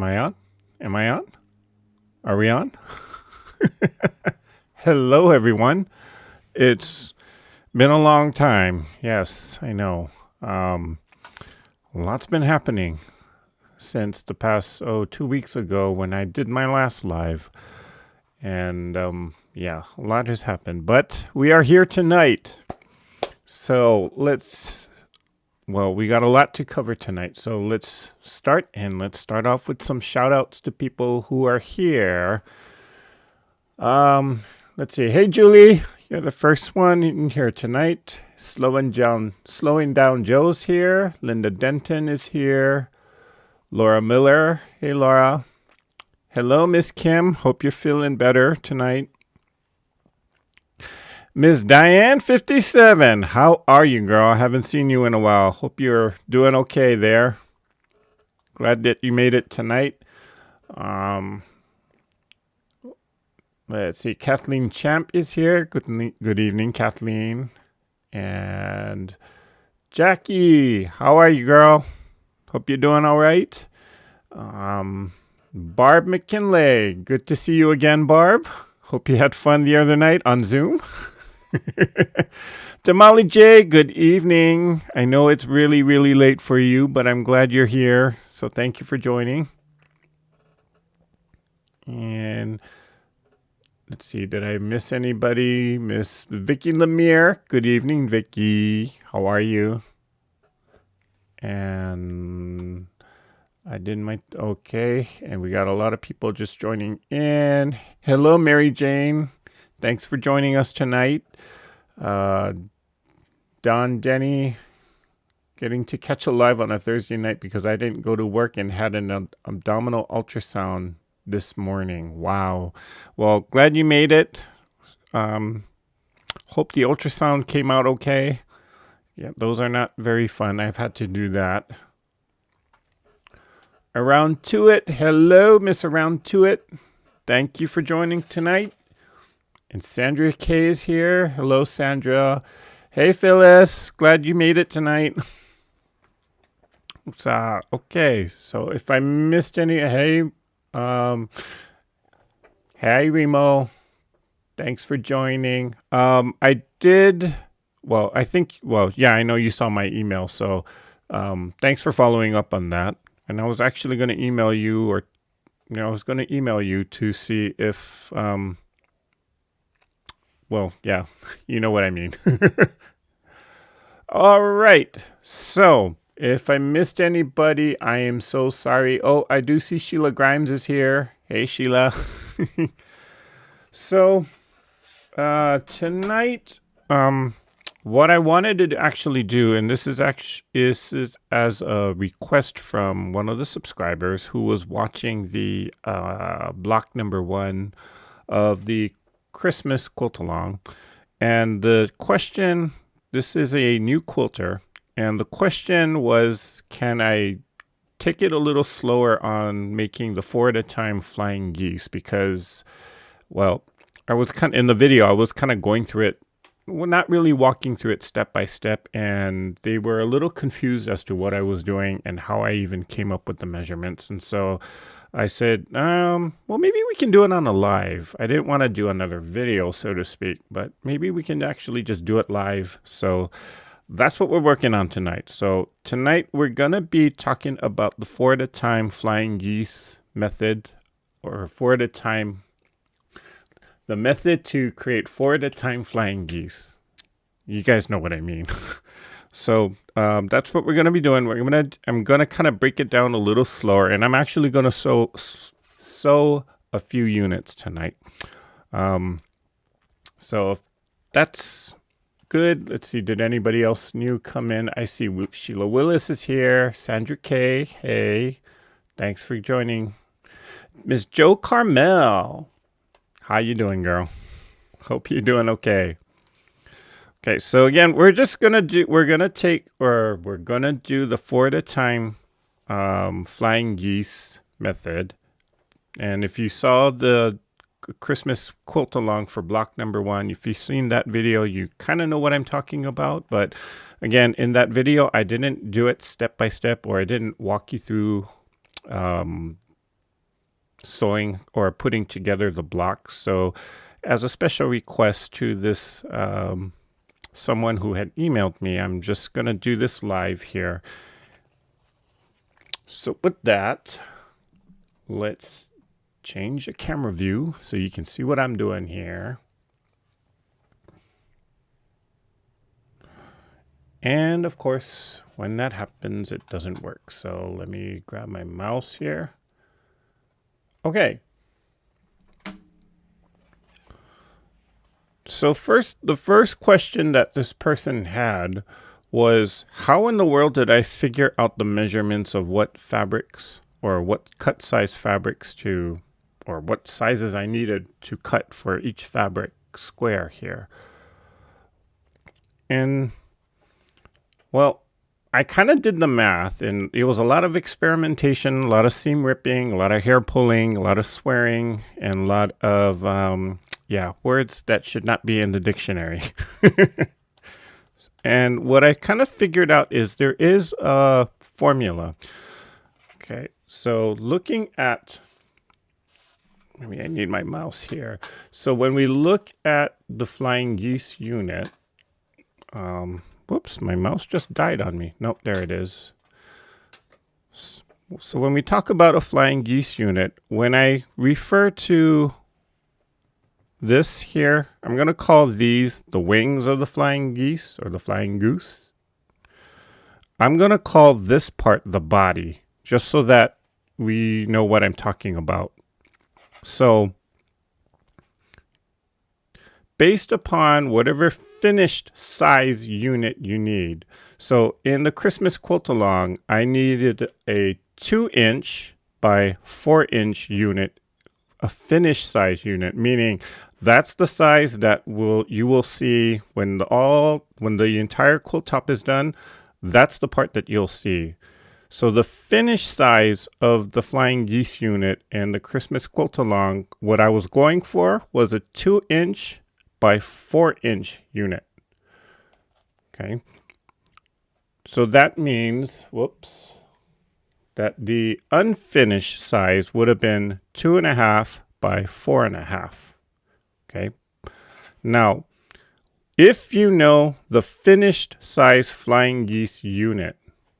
I on? Am I on? Are we on? Hello, everyone. It's been a long time. Yes, I know. Um, Lots been happening since the past 2 weeks ago when I did my last live, and yeah, a lot has happened. But we are here tonight, so we got a lot to cover tonight. So let's start, and let's start off with some shout outs to people who are here. Let's see. Hey, Julie, you're the first one in here tonight. Slowing down Joe's here. Linda Denton is here. Laura Miller. Hey, Laura. Hello, Miss Kim. Hope you're feeling better tonight. Miss Diane 57. How are you, girl? I haven't seen you in a while. Hope you're doing okay there. Glad that you made it tonight. Let's see. Kathleen Champ is here. Good evening, Kathleen. And Jackie, how are you, girl? Hope you're doing all right. Barb McKinley, good to see you again, Barb. Hope you had fun the other night on Zoom. Damali J, good evening. I know it's really, really late for you, but I'm glad you're here. So thank you for joining. And let's see, did I miss anybody? Miss Vicky Lemire. Good evening, Vicky. How are you? And I did my, okay. And we got a lot of people just joining in. Hello, Mary Jane. Thanks for joining us tonight. Don Denny, getting to catch a live on a Thursday night because I didn't go to work and had an abdominal ultrasound this morning. Wow. Well, glad you made it. Hope the ultrasound came out okay. Yeah, those are not very fun. I've had to do that. Around to it. Hello, Miss Around to it. Thank you for joining tonight. And Sandra K is here. Hello, Sandra. Hey, Phyllis. Glad you made it tonight. Okay, so if I missed any, hey, Remo. Thanks for joining. I know you saw my email, so thanks for following up on that. And I was actually going to email you, to see if, you know what I mean. All right, so if I missed anybody, I am so sorry. Oh, I do see Sheila Grimes is here. Hey, Sheila. So, tonight, what I wanted to actually do, and this is as a request from one of the subscribers who was watching the block number 1 of the Christmas quilt-along, and the question, this is a new quilter, and the question was, can I take it a little slower on making the 4 at a time flying geese? Because, well, I was kind of going through it, well, not really walking through it step by step, and they were a little confused as to what I was doing and how I even came up with the measurements. And so I said, well, maybe we can do it on a live. I didn't want to do another video, so to speak, but maybe we can actually just do it live. So that's what we're working on tonight. So tonight we're going to be talking about the 4 at a time flying geese method, or 4 at a time, the method to create 4 at a time flying geese. You guys know what I mean. So that's what we're going to be doing. I'm going to kind of break it down a little slower, and I'm actually going to sew a few units tonight. So if that's good, let's see, did anybody else new come in? I see Sheila Willis is here. Sandra K, hey, thanks for joining. Miss Joe Carmel, how you doing, girl? Hope you're doing okay. Okay, so again, we're gonna do the 4 at a time flying geese method. And if you saw the Christmas quilt along for block number 1, if you've seen that video, you kind of know what I'm talking about. But again, in that video, I didn't do it step by step, or I didn't walk you through sewing or putting together the blocks. So as a special request to this someone who had emailed me, I'm just going to do this live here. So with that, let's change the camera view so you can see what I'm doing here. And of course, when that happens, it doesn't work. So let me grab my mouse here. Okay. So the first question that this person had was, how in the world did I figure out the measurements of what fabrics or what cut size fabrics to, or what sizes I needed to cut for each fabric square here? And well, I kind of did the math, and it was a lot of experimentation, a lot of seam ripping, a lot of hair pulling, a lot of swearing, and a lot of, words that should not be in the dictionary. And what I kind of figured out is there is a formula. Okay, so looking at, maybe I need my mouse here. So when we look at the flying geese unit, whoops, my mouse just died on me. Nope, there it is. So when we talk about a flying geese unit, when I refer to this here, I'm going to call these the wings of the flying geese or the flying goose. I'm going to call this part the body, just so that we know what I'm talking about. So based upon whatever finished size unit you need. So in the Christmas QAL, I needed a 2-inch by 4-inch unit, a finished size unit, meaning that's the size that you will see when the entire quilt top is done. That's the part that you'll see. So the finished size of the flying geese unit and the Christmas QAL, what I was going for was a 2-inch by 4-inch unit. Okay. So that means, that the unfinished size would have been 2.5 by 4.5. Okay. Now, if you know the finished size flying geese unit,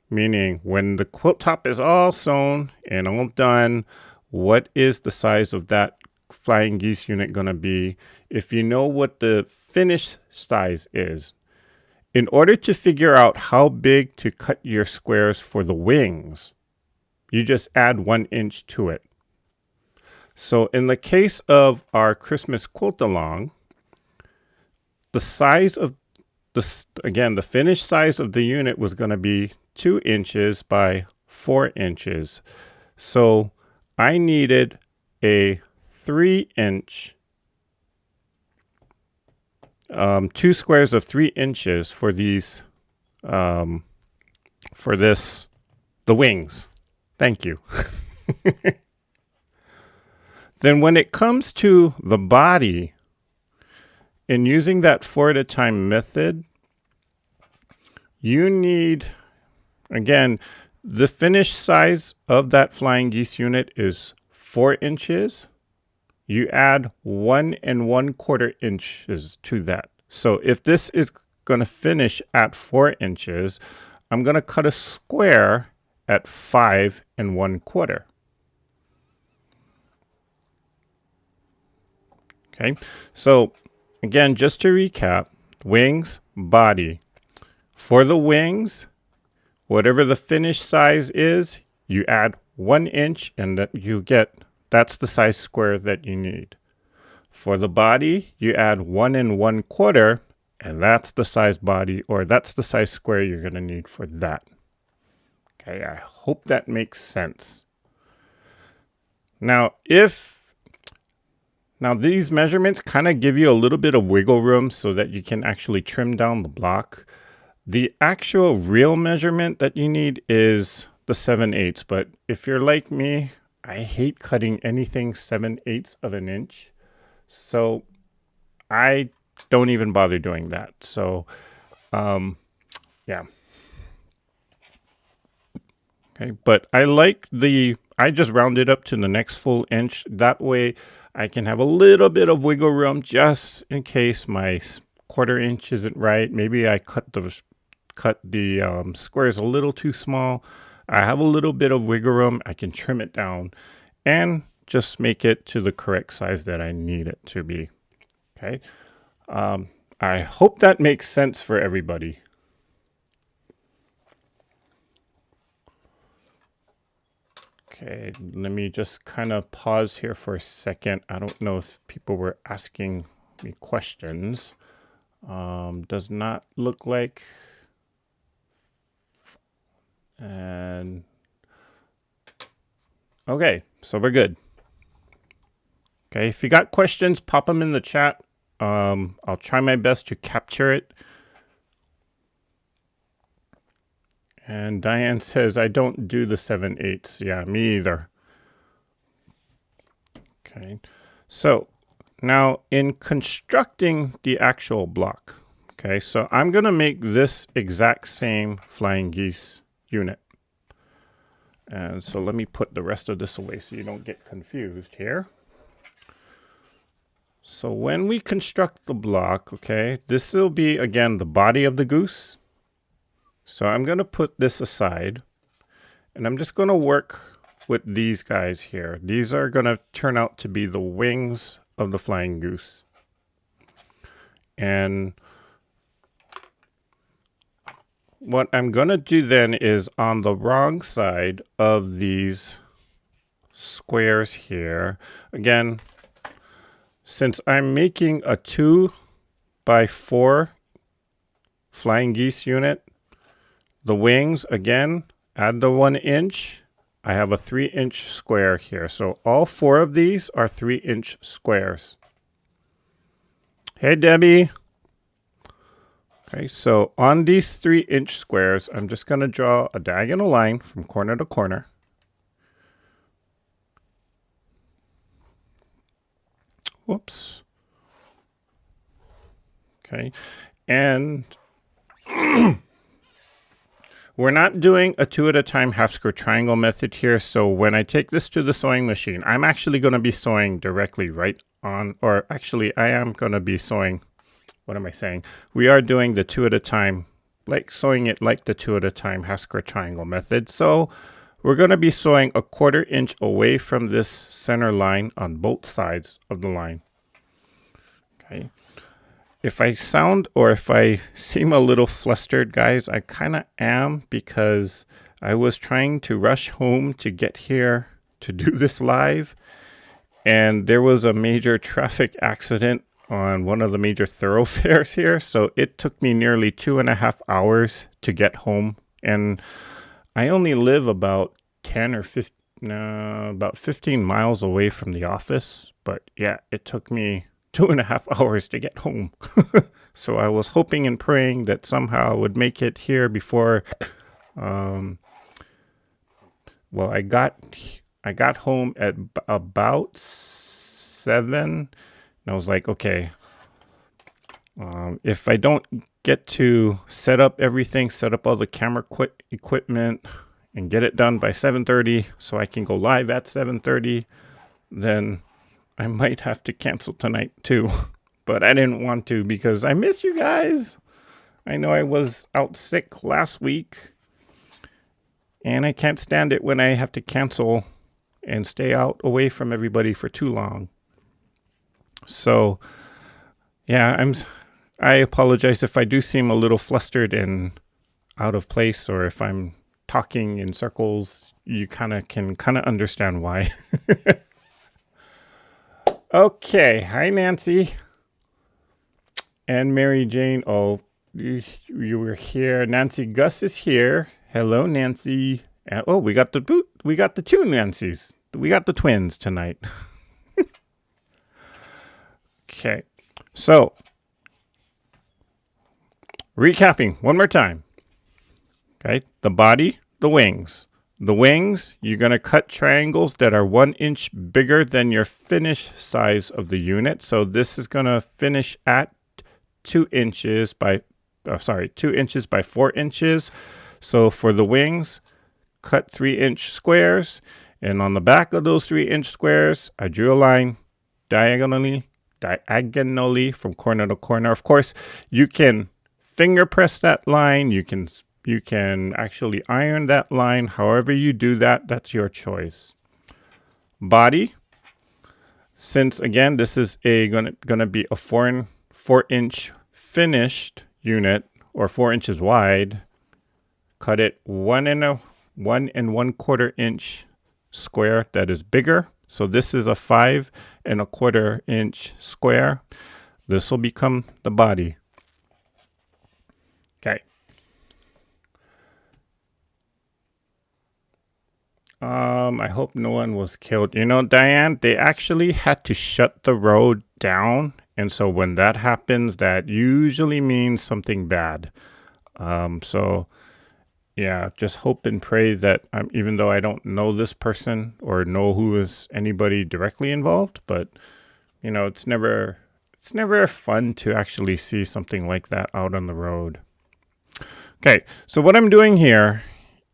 meaning when the quilt top is all sewn and all done, what is the size of that flying geese unit going to be? If you know what the finished size is, in order to figure out how big to cut your squares for the wings, you just add 1 inch to it. So in the case of our Christmas QAL, the size of the finished size of the unit was going to be 2 inches by 4 inches. So I needed a 3-inch, 2 squares of 3 inches for these, the wings. Thank you. Then when it comes to the body, in using that 4 at a time method, you need, again, the finished size of that flying geese unit is 4 inches. You add 1 1/4 inches to that. So if this is going to finish at 4 inches, I'm going to cut a square at 5 1/4. Okay, so again, just to recap, wings, body. For the wings, whatever the finished size is, you add 1 inch and that's the size square that you need. For the body, you add 1 1/4, and that's the size body, or that's the size square you're going to need for that. Okay, I hope that makes sense. Now, these measurements kind of give you a little bit of wiggle room so that you can actually trim down the block. The actual real measurement that you need is the 7/8, but if you're like me, I hate cutting anything 7/8 of an inch. So I don't even bother doing that. So, yeah. Okay, but I like the I just round it up to the next full inch. That way I can have a little bit of wiggle room just in case my quarter inch isn't right. Maybe I cut the squares a little too small. I have a little bit of wiggle room. I can trim it down and just make it to the correct size that I need it to be. Okay. I hope that makes sense for everybody. Okay, let me just kind of pause here for a second. I don't know if people were asking me questions. Does not look like. And okay, so we're good. Okay, if you got questions, pop them in the chat. I'll try my best to capture it. And Diane says, I don't do the 7/8. Yeah, me either. Okay, so now in constructing the actual block, okay, so I'm going to make this exact same flying geese unit. And so let me put the rest of this away so you don't get confused here. So when we construct the block, okay, this will be, again, the body of the goose. So I'm going to put this aside, and I'm just going to work with these guys here. These are going to turn out to be the wings of the flying goose. And what I'm going to do then is on the wrong side of these squares here, again, since I'm making a 2x4 flying geese unit, the wings, again, add the 1 inch. I have a 3-inch square here. So all 4 of these are 3-inch squares. Hey, Debbie. Okay, so on these 3-inch squares, I'm just going to draw a diagonal line from corner to corner. Whoops. Okay, and we're not doing a 2 at a time half square triangle method here. So when I take this to the sewing machine, I'm actually going to be sewing directly right on, or actually I am going to be sewing, what am I saying? We are doing the 2 at a time, like sewing it like the 2 at a time half square triangle method. So we're going to be sewing a 1/4 inch away from this center line on both sides of the line. Okay. If I sound or if I seem a little flustered, guys, I kind of am because I was trying to rush home to get here to do this live. And there was a major traffic accident on one of the major thoroughfares here. So it took me nearly 2.5 hours to get home. And I only live about 10 or 15, about 15 miles away from the office. But yeah, it took me 2.5 hours to get home. So I was hoping and praying that somehow I would make it here before, well, I got home at about 7, and I was like, okay, if I don't get to set up everything, set up all the camera equipment and get it done by 7:30 so I can go live at 7:30, then I might have to cancel tonight too. But I didn't want to because I miss you guys. I know I was out sick last week, and I can't stand it when I have to cancel and stay out away from everybody for too long. So yeah, I apologize if I do seem a little flustered and out of place, or if I'm talking in circles. You can understand why. Okay, hi Nancy and Mary Jane. Oh, you were here. Nancy Gus is here. Hello, Nancy. Oh, we got the two Nancys. We got the twins tonight. Okay, so recapping one more time. Okay, the body, the wings. The wings, you're going to cut triangles that are 1 inch bigger than your finish size of the unit. So this is going to finish at 2 inches by 2 inches by 4 inches. So for the wings, cut 3-inch squares. And on the back of those 3-inch squares, I drew a line diagonally from corner to corner. Of course, you can finger press that line. You can actually iron that line. However you do that, that's your choice. Body, since again this is gonna be a 4-inch finished unit or 4 inches wide, cut it 1 1/4 inch square that is bigger. So this is a 5 1/4 inch square. This will become the body. Okay. I hope no one was killed. You know, Diane, they actually had to shut the road down. And so when that happens, that usually means something bad. So yeah, just hope and pray that even though I don't know this person or know who is anybody directly involved, but you know, it's never fun to actually see something like that out on the road. Okay, so what I'm doing here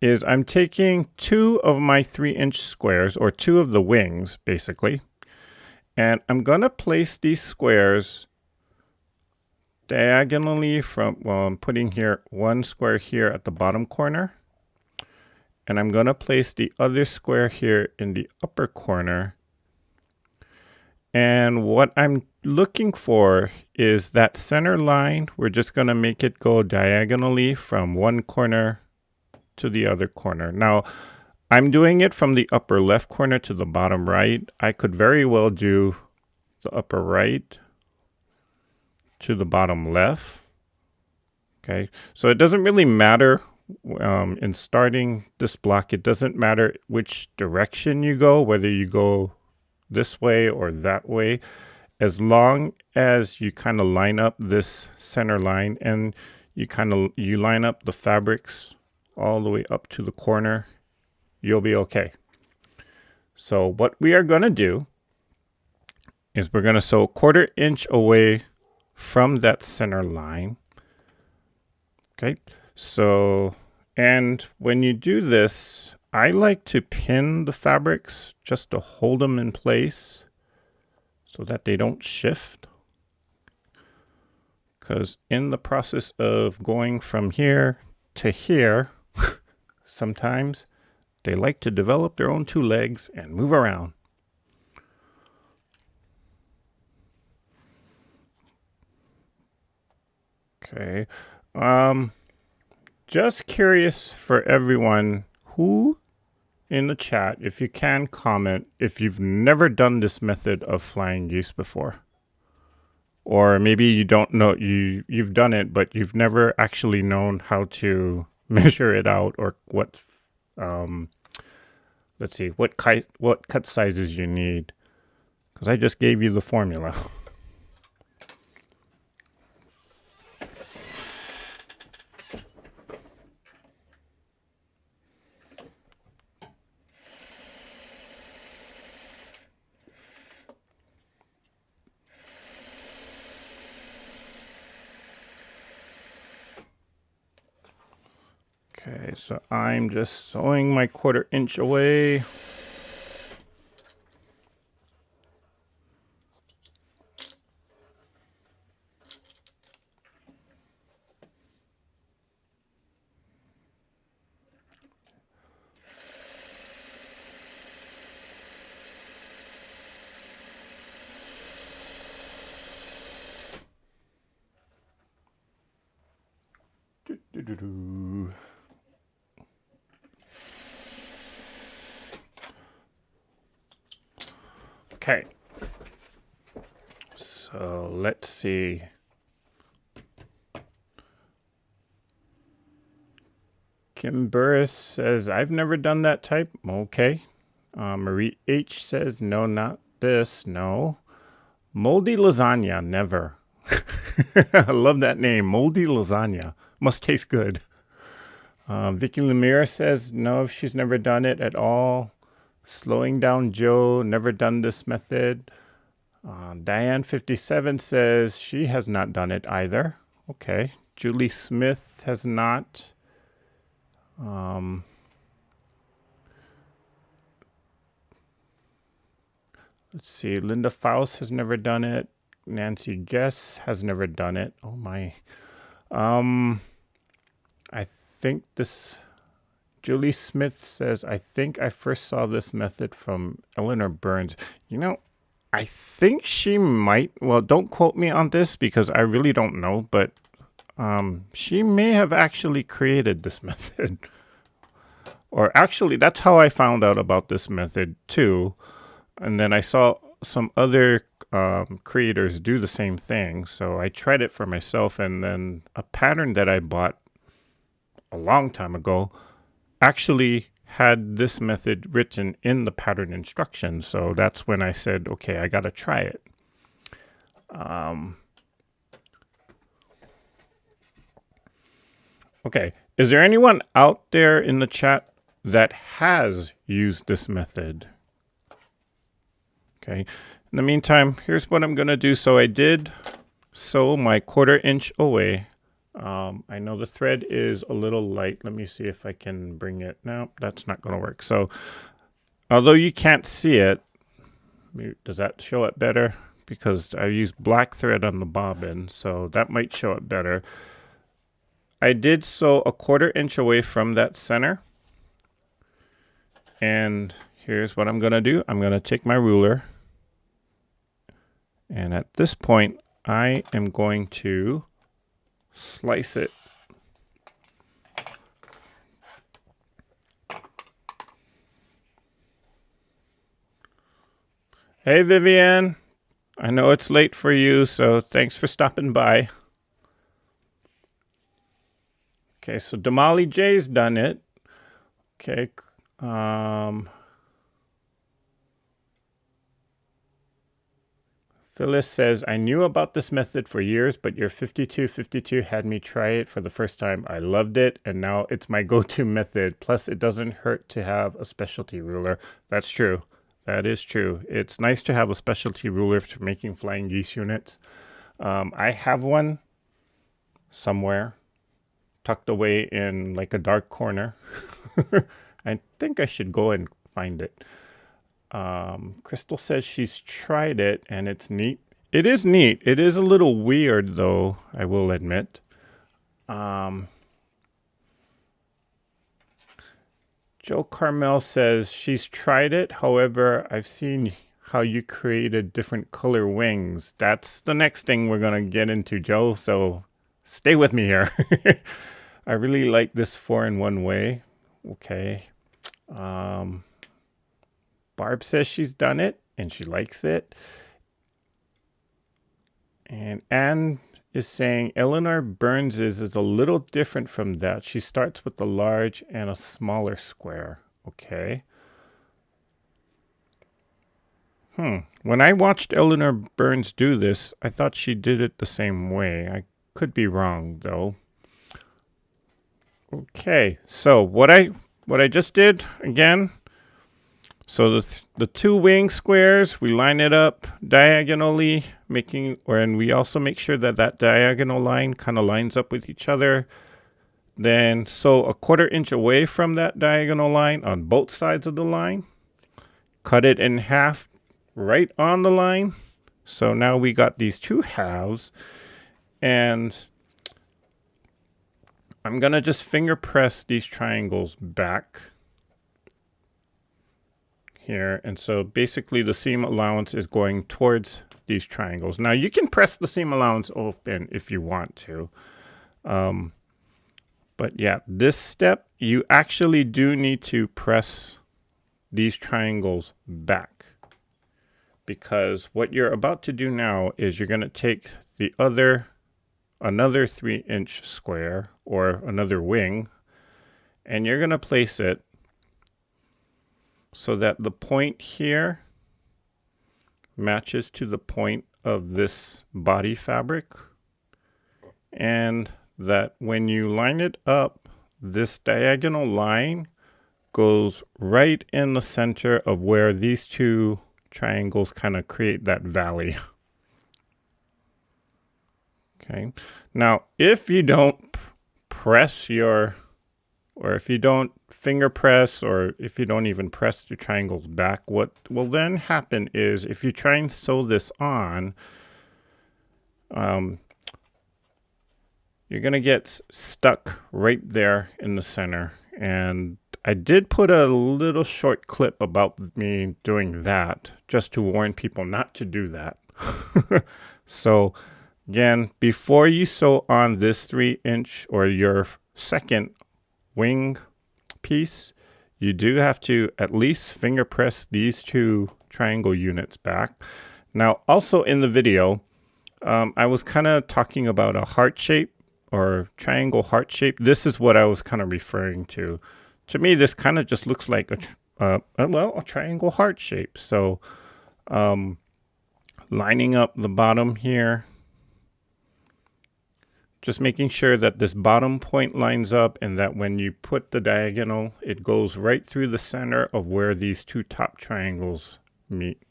is I'm taking 2 of my 3-inch squares, or 2 of the wings, basically, and I'm going to place these squares diagonally from, well, I'm putting here 1 square here at the bottom corner, and I'm going to place the other square here in the upper corner. And what I'm looking for is that center line. We're just going to make it go diagonally from one corner to the other corner. Now, I'm doing it from the upper left corner to the bottom right. I could very well do the upper right to the bottom left. Okay, so it doesn't really matter in starting this block. It doesn't matter which direction you go, whether you go this way or that way, as long as you kind of line up this center line and you line up the fabrics all the way up to the corner, you'll be okay. So what we are going to do is we're going to sew 1/4 inch away from that center line. Okay, so, and when you do this, I like to pin the fabrics just to hold them in place so that they don't shift. Because in the process of going from here to here, sometimes they like to develop their own 2 legs and move around. Okay. Just curious for everyone, who in the chat, if you can comment, if you've never done this method of flying geese before. Or maybe you don't know, you've done it, but you've never actually known how to measure it out, or what, let's see, what cut sizes you need. Because I just gave you the formula. Okay, so I'm just sewing my 1/4 inch away. Okay, so let's see. Kim Burris says, I've never done that type. Okay. Marie H says, no, not this. No. Moldy lasagna, never. I love that name, moldy lasagna. Must taste good. Vicky Lemire says, no, she's never done it at all. Slowing Down Joe, never done this method. Diane57 says she has not done it either. Okay. Julie Smith has not. Let's see. Linda Faust has never done it. Nancy Guess has never done it. Oh my. I think this. Julie Smith says, I think I first saw this method from Eleanor Burns. You know, I think she might. Well, don't quote me on this because I really don't know, but she may have actually created this method. Or actually, that's how I found out about this method too. And then I saw some other creators do the same thing. So I tried it for myself. And then a pattern that I bought a long time ago actually had this method written in the pattern instructions. So that's when I said, okay, I got to try it. Okay. Is there anyone out there in the chat that has used this method? Okay. In the meantime, here's what I'm going to do. So I did sew my 1/4 inch away. I know the thread is a little light. Let me see if I can bring it. No, that's not going to work. So although you can't see it, does that show it better? Because I used black thread on the bobbin, so that might show it better. I did sew a 1/4 inch away from that center. And here's what I'm going to do. I'm going to take my ruler. And at this point, I am going to slice it. Hey, Vivian. I know it's late for you, so thanks for stopping by. Okay, so Damali J's done it. Okay. Phyllis says, I knew about this method for years, but your 5252 had me try it for the first time. I loved it, and now it's my go-to method. Plus, it doesn't hurt to have a specialty ruler. That's true. That is true. It's nice to have a specialty ruler for making flying geese units. I have one somewhere tucked away in like a dark corner. I think I should go and find it. Crystal says she's tried it and it's neat. It is neat. It is a little weird though, I will admit. Joe Carmel says she's tried it. However, I've seen how you created different color wings. That's the next thing we're going to get into, Joe. So stay with me here. I really like this 4-in-1 way. Okay. Barb says she's done it and she likes it. And Anne is saying Eleanor Burns is a little different from that. She starts with a large and a smaller square. Okay. When I watched Eleanor Burns do this, I thought she did it the same way. I could be wrong though. Okay, so what I just did again. So the two wing squares, we line it up diagonally, and we also make sure that that diagonal line kind of lines up with each other. Then sew a 1/4 inch away from that diagonal line on both sides of the line. Cut it in half right on the line. So now we got these two halves, and I'm gonna just finger press these triangles back here. And so basically the seam allowance is going towards these triangles. Now you can press the seam allowance open if you want to. But yeah, this step, you actually do need to press these triangles back, because what you're about to do now is you're going to take the another 3-inch square or another wing, and you're going to place it so that the point here matches to the point of this body fabric, and that when you line it up, this diagonal line goes right in the center of where these two triangles kind of create that valley. Okay. Now, if you don't press your or if you don't finger press, or if you don't even press your triangles back, what will then happen is if you try and sew this on, you're going to get stuck right there in the center. And I did put a little short clip about me doing that, just to warn people not to do that. So again, before you sew on this 3-inch or your second wing piece, you do have to at least finger press these 2 triangle units back. Now, also in the video, I was kind of talking about a heart shape or triangle heart shape. This is what I was kind of referring to. To me, this kind of just looks like a triangle heart shape. So lining up the bottom here, just making sure that this bottom point lines up and that when you put the diagonal, it goes right through the center of where these 2 top triangles meet.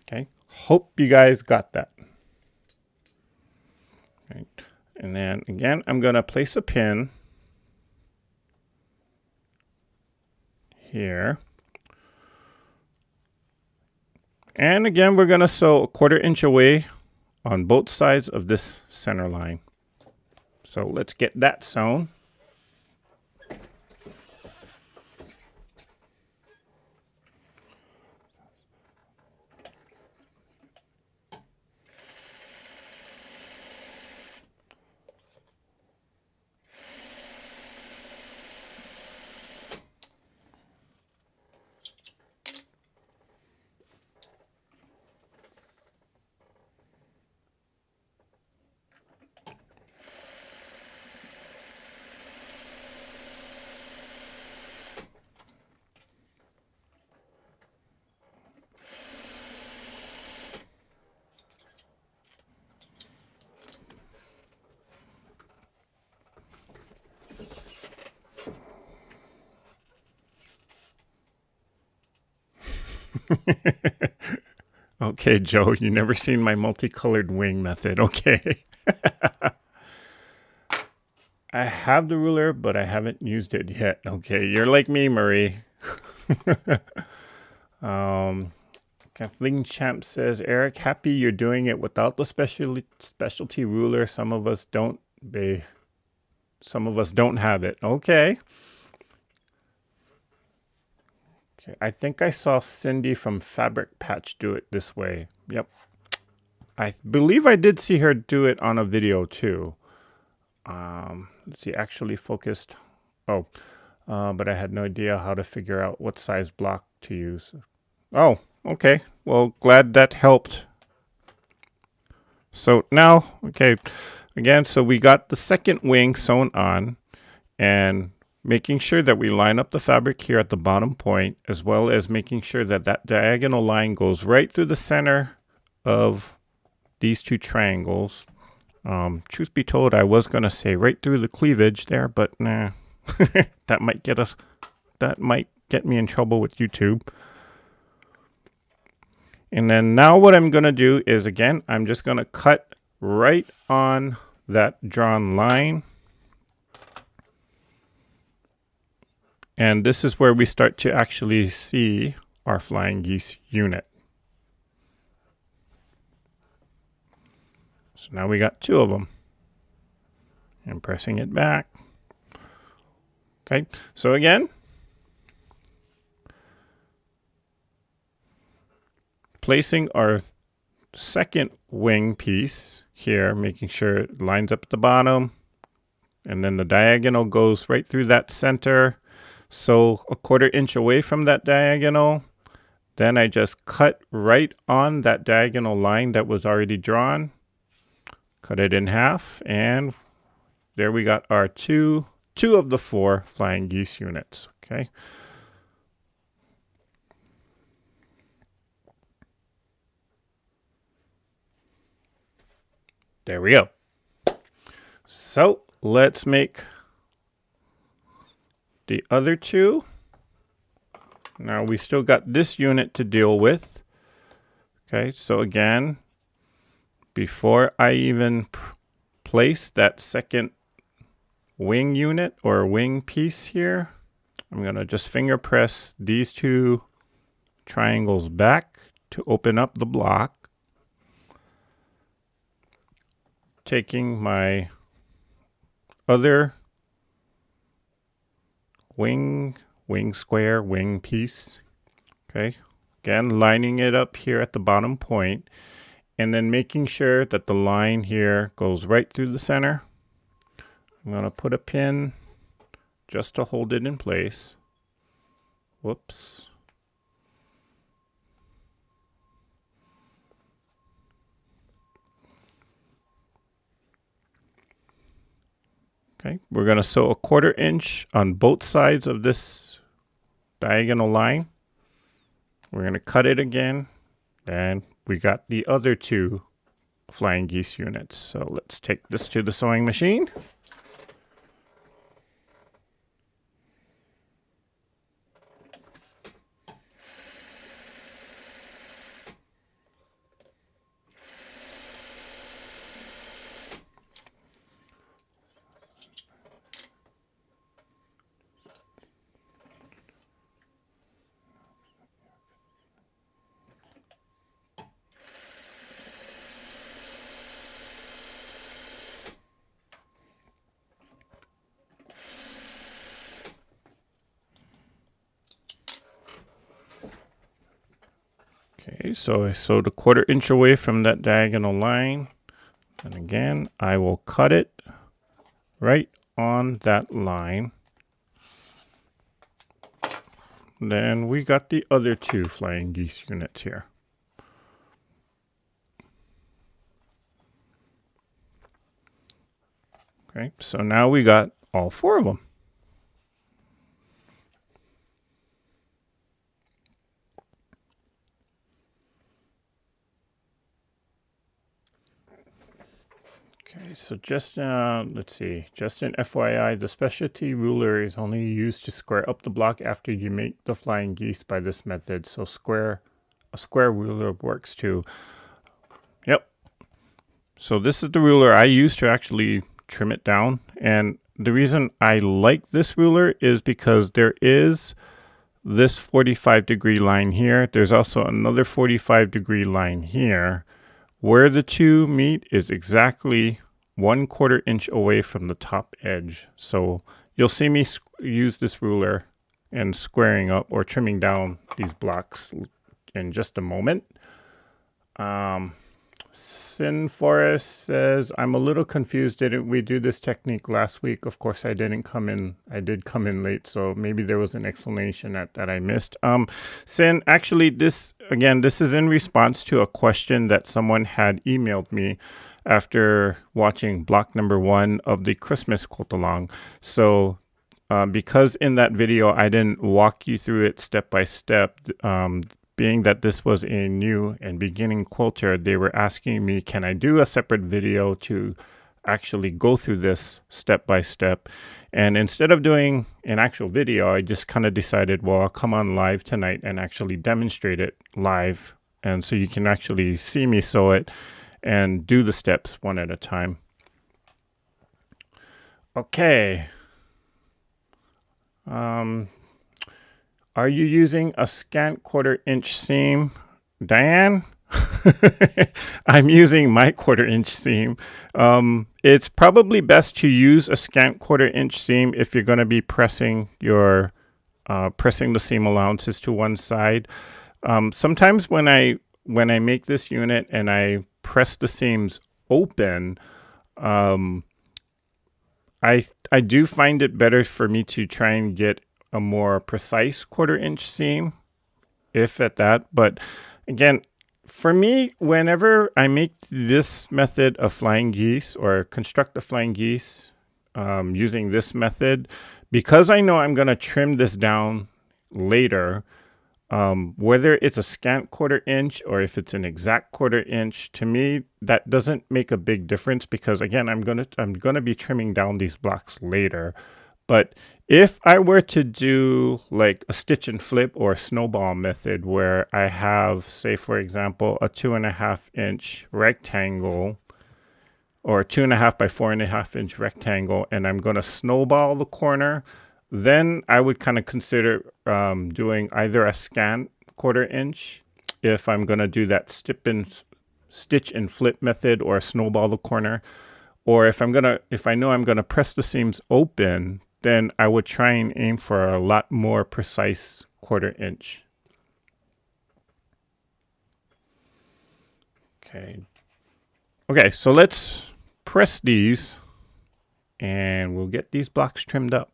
Okay, hope you guys got that. Right. And then again, I'm going to place a pin here. And again, we're going to sew 1/4 inch away on both sides of this center line. So let's get that sewn. Okay, Joe, you never seen my multicolored wing method. Okay. I have the ruler, but I haven't used it yet. Okay, you're like me, Marie. Kathleen Champ says, Eric, happy you're doing it without the specialty ruler. Some of us don't have it. Okay. Okay, I think I saw Cindy from Fabric Patch do it this way. Yep. I believe I did see her do it on a video too. Let's see, actually focused. Oh, but I had no idea how to figure out what size block to use. Oh, okay. Well, glad that helped. So now, okay, again, so we got the second wing sewn on, and making sure that we line up the fabric here at the bottom point, as well as making sure that that diagonal line goes right through the center of these 2 triangles. Truth be told, I was going to say right through the cleavage there, but nah, that might get me in trouble with YouTube. And then now what I'm going to do is, again, I'm just going to cut right on that drawn line. And this is where we start to actually see our flying geese unit. So now we got 2 of them. And pressing it back. Okay, so again, placing our second wing piece here, making sure it lines up at the bottom, and then the diagonal goes right through that center. So 1/4 inch away from that diagonal, then I just cut right on that diagonal line that was already drawn, cut it in half, and there we got our two of the 4 flying geese units. Okay. There we go. So let's make the other 2. Now we still got this unit to deal with. Okay, so again, before I even place that second wing unit or wing piece here. I'm going to just finger press these two triangles back to open up the block. Taking my other wing square, wing piece. Okay, again, lining it up here at the bottom point, and then making sure that the line here goes right through the center. I'm going to put a pin just to hold it in place. Whoops. Okay, we're going to sew a 1/4 inch on both sides of this diagonal line. We're going to cut it again, and we got the other two flying geese units. So let's take this to the sewing machine. Okay, so I sewed a 1/4 inch away from that diagonal line. And again, I will cut it right on that line. Then we got the other two flying geese units here. Okay, so now we got all 4 of them. Okay, so just let's see, just an FYI, the specialty ruler is only used to square up the block after you make the flying geese by this method. So a square ruler works too. Yep. So this is the ruler I use to actually trim it down. And the reason I like this ruler is because there is this 45-degree line here. There's also another 45-degree line here. Where the two meet is exactly 1/4 inch away from the top edge. So you'll see me use this ruler and squaring up or trimming down these blocks in just a moment. Sin Forest says, I'm a little confused. Didn't we do this technique last week? Of course, I didn't come in. I did come in late, so maybe there was an explanation that I missed. Sin, actually, this is in response to a question that someone had emailed me after watching block number 1 of the Christmas QAL. So because in that video, I didn't walk you through it step by step, being that this was a new and beginning quilter, they were asking me, can I do a separate video to actually go through this step by step? And instead of doing an actual video, I just kind of decided, well, I'll come on live tonight and actually demonstrate it live. And so you can actually see me sew it and do the steps one at a time. Okay. Are you using a scant 1/4 inch seam? Diane? I'm using my 1/4 inch seam. It's probably best to use a scant 1/4 inch seam if you're going to be pressing your pressing the seam allowances to one side. Sometimes when I make this unit and I press the seams open, I do find it better for me to try and get a more precise 1/4 inch seam, if at that. But again, for me, whenever I make this method of flying geese or construct the flying geese using this method, because I know I'm going to trim this down later, whether it's a scant 1/4 inch or if it's an exact 1/4 inch, to me that doesn't make a big difference, because again, I'm gonna be trimming down these blocks later. But if I were to do like a stitch and flip or a snowball method where I have, say for example, a 2.5 inch rectangle or 2.5 by 4.5 inch rectangle, and I'm going to snowball the corner, then I would kind of consider doing either a scan 1/4 inch if I'm going to do that stitch and flip method, or snowball the corner. Or if I know I'm gonna press the seams open, then I would try and aim for a lot more precise 1/4 inch. Okay, so let's press these and we'll get these blocks trimmed up.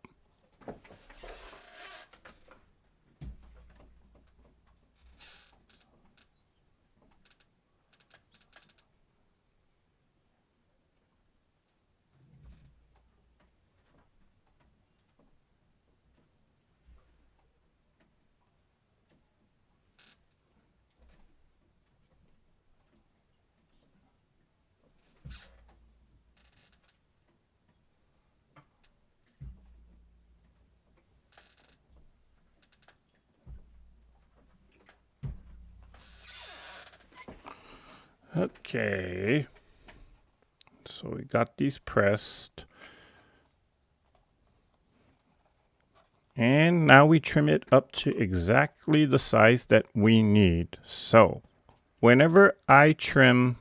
Okay, so we got these pressed. And now we trim it up to exactly the size that we need. So whenever I trim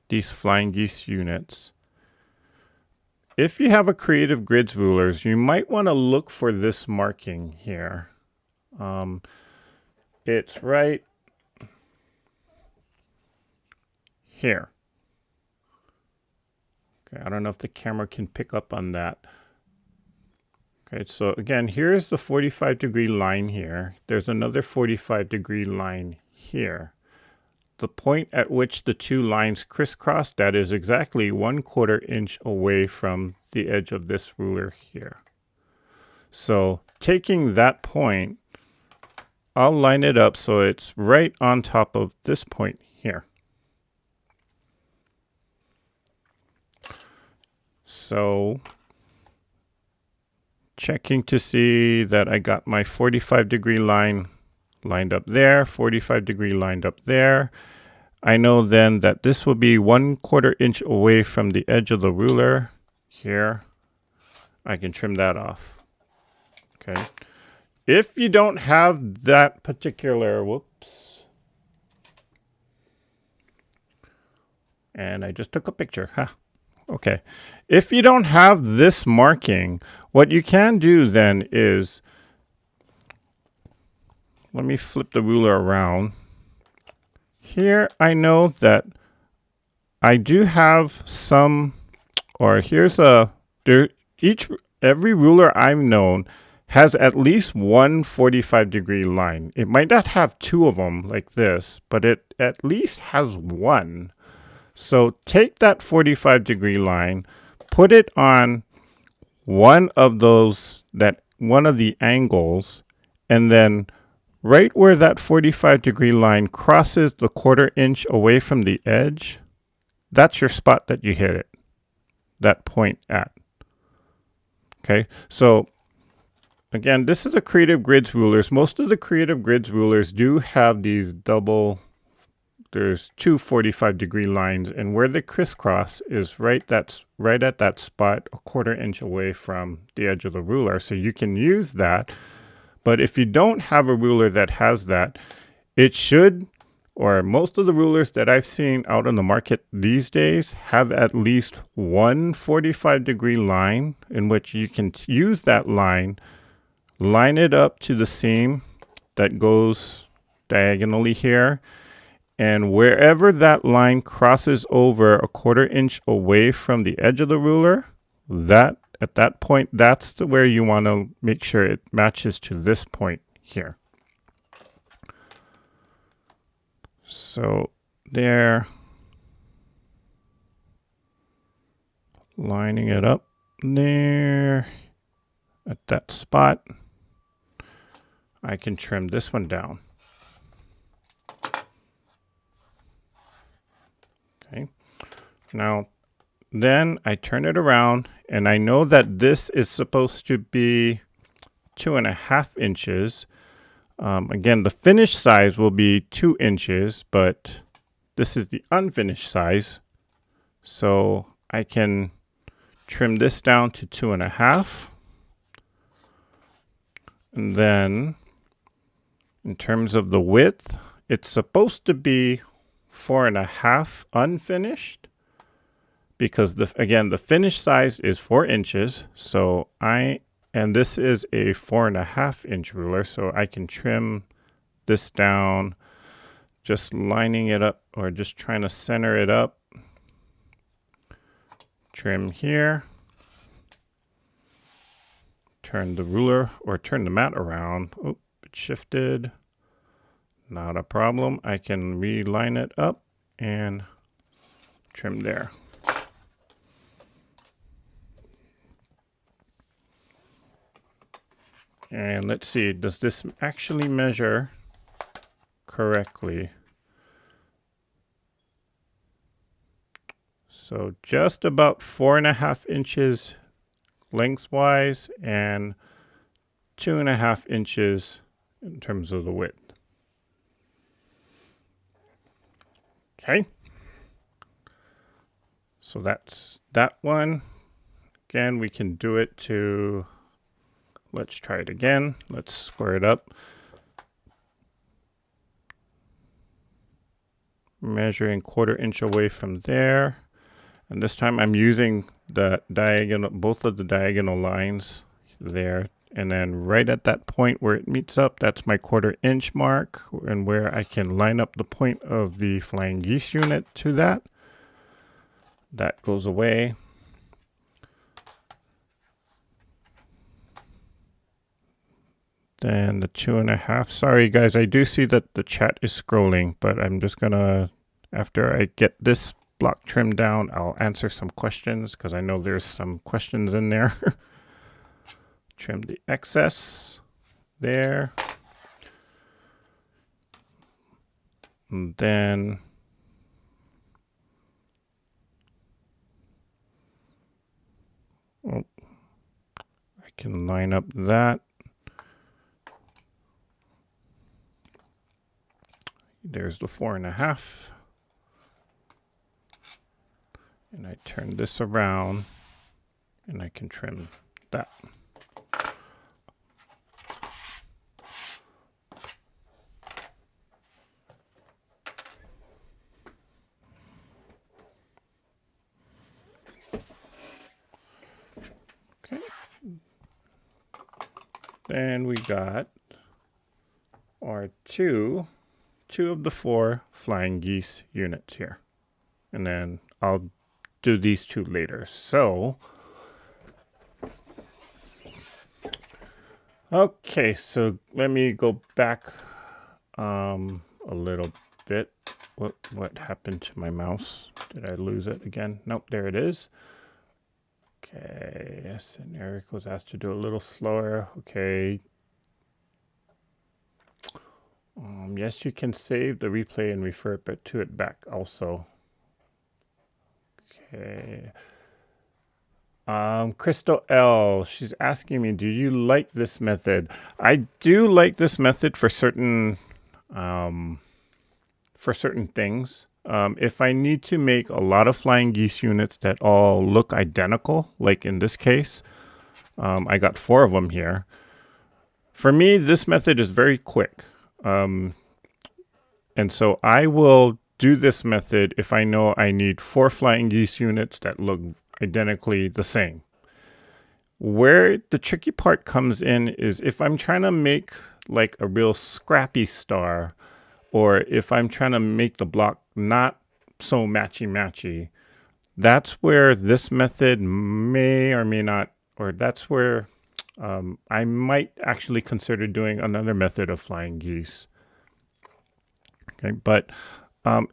these flying geese units, if you have a Creative Grids rulers, you might want to look for this marking here. It's right here. Okay, I don't know if the camera can pick up on that. Okay, so again, here's the 45-degree line here. There's another 45-degree line here. The point at which the two lines crisscross, that is exactly 1/4 inch away from the edge of this ruler here. So taking that point, I'll line it up so it's right on top of this point here. So checking to see that I got my 45-degree line lined up there, 45-degree lined up there. I know then that this will be 1/4 inch away from the edge of the ruler here. I can trim that off. Okay. If you don't have that particular, whoops. And I just took a picture. Huh. Okay. If you don't have this marking, what you can do then is, let me flip the ruler around. Here I know that I do have some, or here's a, every ruler I've known has at least one 45-degree line. It might not have two of them like this, but it at least has one. So take that 45-degree line, put it on one of the angles, and then right where that 45-degree line crosses the 1/4 inch away from the edge, that's your spot that you hit it, that point at. Okay, so again, this is a Creative Grids rulers. Most of the Creative Grids rulers do have these there's two 45-degree lines, and where they crisscross is right at that spot, 1/4 inch away from the edge of the ruler. So you can use that. But if you don't have a ruler that has that, it should, or most of the rulers that I've seen out on the market these days have at least one 45-degree line in which you can use that line it up to the seam that goes diagonally here. And wherever that line crosses over 1/4 inch away from the edge of the ruler, at that point, that's where you want to make sure it matches to this point here. So there, lining it up there at that spot. I can trim this one down. Okay. Now, then I turn it around, and I know that this is supposed to be 2.5 inches. Again, the finished size will be 2 inches, but this is the unfinished size. So I can trim this down to 2.5. And then in terms of the width, it's supposed to be 4.5 unfinished, because again, the finished size is 4 inches. So and this is a 4.5-inch ruler, so I can trim this down, just lining it up or just trying to center it up. Trim here. Turn the ruler or turn the mat around. Oh, it shifted. Not a problem. I can reline it up and trim there. And let's see, does this actually measure correctly? So just about 4.5 inches lengthwise and 2.5 inches in terms of the width. Okay. So that's that one. Again, we can do it to, let's try it again. Let's square it up. Measuring 1/4 inch away from there. And this time I'm using the diagonal, both of the diagonal lines there. And then right at that point where it meets up, that's my 1/4 inch mark, and where I can line up the point of the flying geese unit to that. That goes away. Then the 2.5. Sorry guys, I do see that the chat is scrolling, but I'm just gonna, after I get this block trimmed down, I'll answer some questions because I know there's some questions in there. Trim the excess there. And then I can line up that. There's the 4.5. And I turn this around and I can trim that. Okay. Then we got our two of the 4 flying geese units here. And then I'll do these 2 later. So, okay, so let me go back a little bit. What happened to my mouse? Did I lose it again? Nope, there it is. Okay, yes, and Eric was asked to do a little slower. Okay. Yes, you can save the replay and refer to it back also. Okay. Crystal L, she's asking me, do you like this method? I do like this method for certain things. If I need to make a lot of flying geese units that all look identical, like in this case, I got 4 of them here. For me, this method is very quick. And so I will do this method if I know I need 4 flying geese units that look identically the same. Where the tricky part comes in is if I'm trying to make like a real scrappy star, or if I'm trying to make the block not so matchy-matchy, that's where this method may or may not, or that's where I might actually consider doing another method of flying geese. Okay, but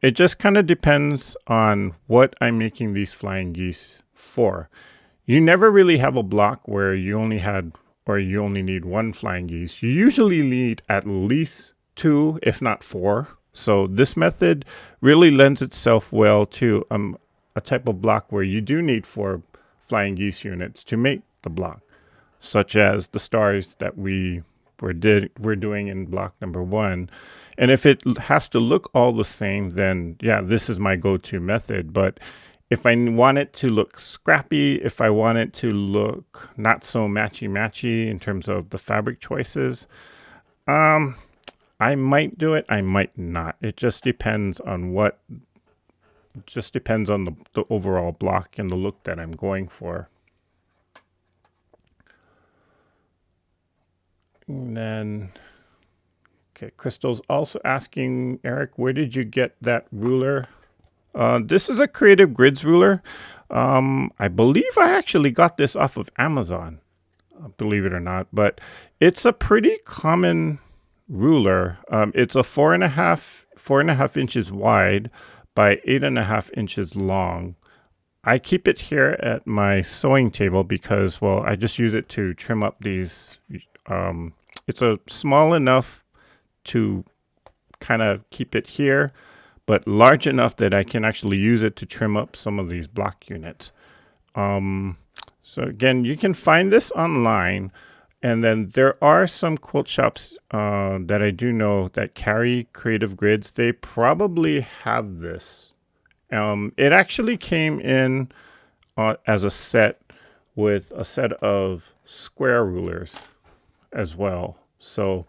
it just kind of depends on what I'm making these flying geese for. You never really have a block where you only need 1 flying geese. You usually need at least 2, if not 4. So this method really lends itself well to a type of block where you do need 4 flying geese units to make the block, such as the stars that we're doing in block number 1. And if it has to look all the same, then yeah, this is my go-to method. But if I want it to look scrappy, if I want it to look not so matchy-matchy in terms of the fabric choices, I might do it, I might not. It just depends on the overall block and the look that I'm going for. And then, okay, Crystal's also asking, Eric, where did you get that ruler? This is a Creative Grids ruler. I believe I actually got this off of Amazon, believe it or not, but it's a pretty common ruler. It's a 4.5 inches wide by 8.5 inches long. I keep it here at my sewing table because, well, I just use it to trim up these. It's a small enough to kind of keep it here, but large enough that I can actually use it to trim up some of these block units. So again, you can find this online, and then there are some quilt shops that I do know that carry Creative Grids. They probably have this. It actually came in as a set with a set of square rulers as well. So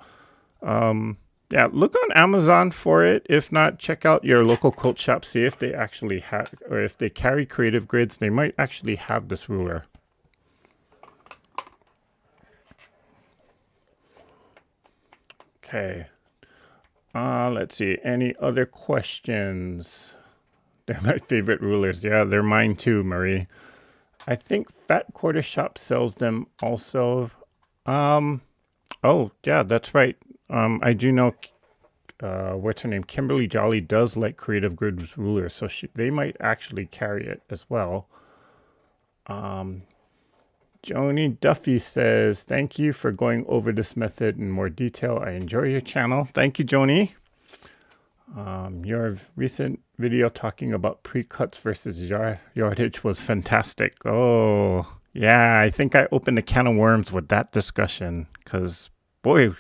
yeah, look on Amazon for it. If not, check out your local quilt shop. See if they actually have, or if they carry Creative Grids, they might actually have this ruler. Okay. Let's see. Any other questions? They're my favorite rulers. Yeah, they're mine too, Marie. I think Fat Quarter Shop sells them also. Oh, yeah, that's right. I do know, what's her name? Kimberly Jolly does like Creative Grids rulers, so they might actually carry it as well. Joni Duffy says, thank you for going over this method in more detail. I enjoy your channel. Thank you, Joni. Your recent video talking about pre-cuts versus yardage was fantastic. Oh, yeah, I think I opened a can of worms with that discussion because, boy,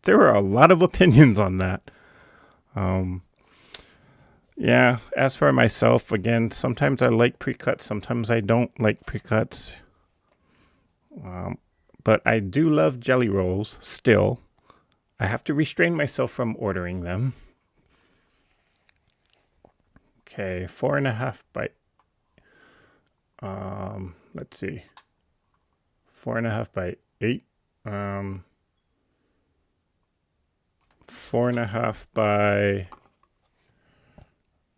there were a lot of opinions on that. Yeah, as for myself, again, sometimes I like pre-cuts, sometimes I don't like pre-cuts. But I do love jelly rolls still. I have to restrain myself from ordering them. Okay, 4.5 by, let's see, 4.5 by 8, 4.5 by,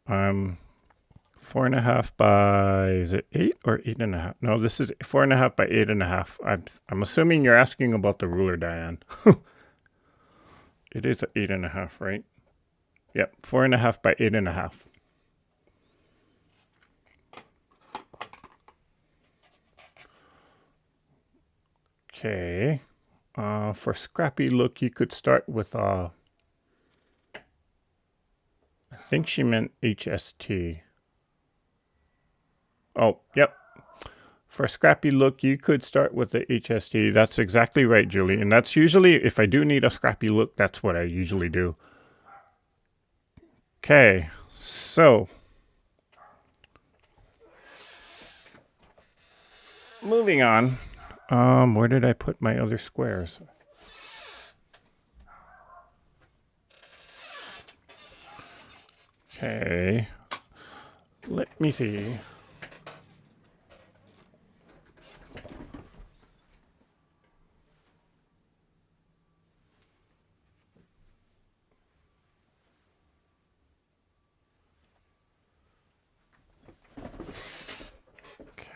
4.5 by, is it 8 or 8.5? No, this is 4.5 by 8.5. I'm assuming you're asking about the ruler, Diane. It is 8.5, right? Yep, 4.5 by 8.5. Okay, for Scrappy look, you could start with, I think she meant HST. Oh, yep. For Scrappy look, you could start with the HST. That's exactly right, Julie. And that's usually, if I do need a Scrappy look, that's what I usually do. Okay, so moving on. Where did I put my other squares? Okay, let me see.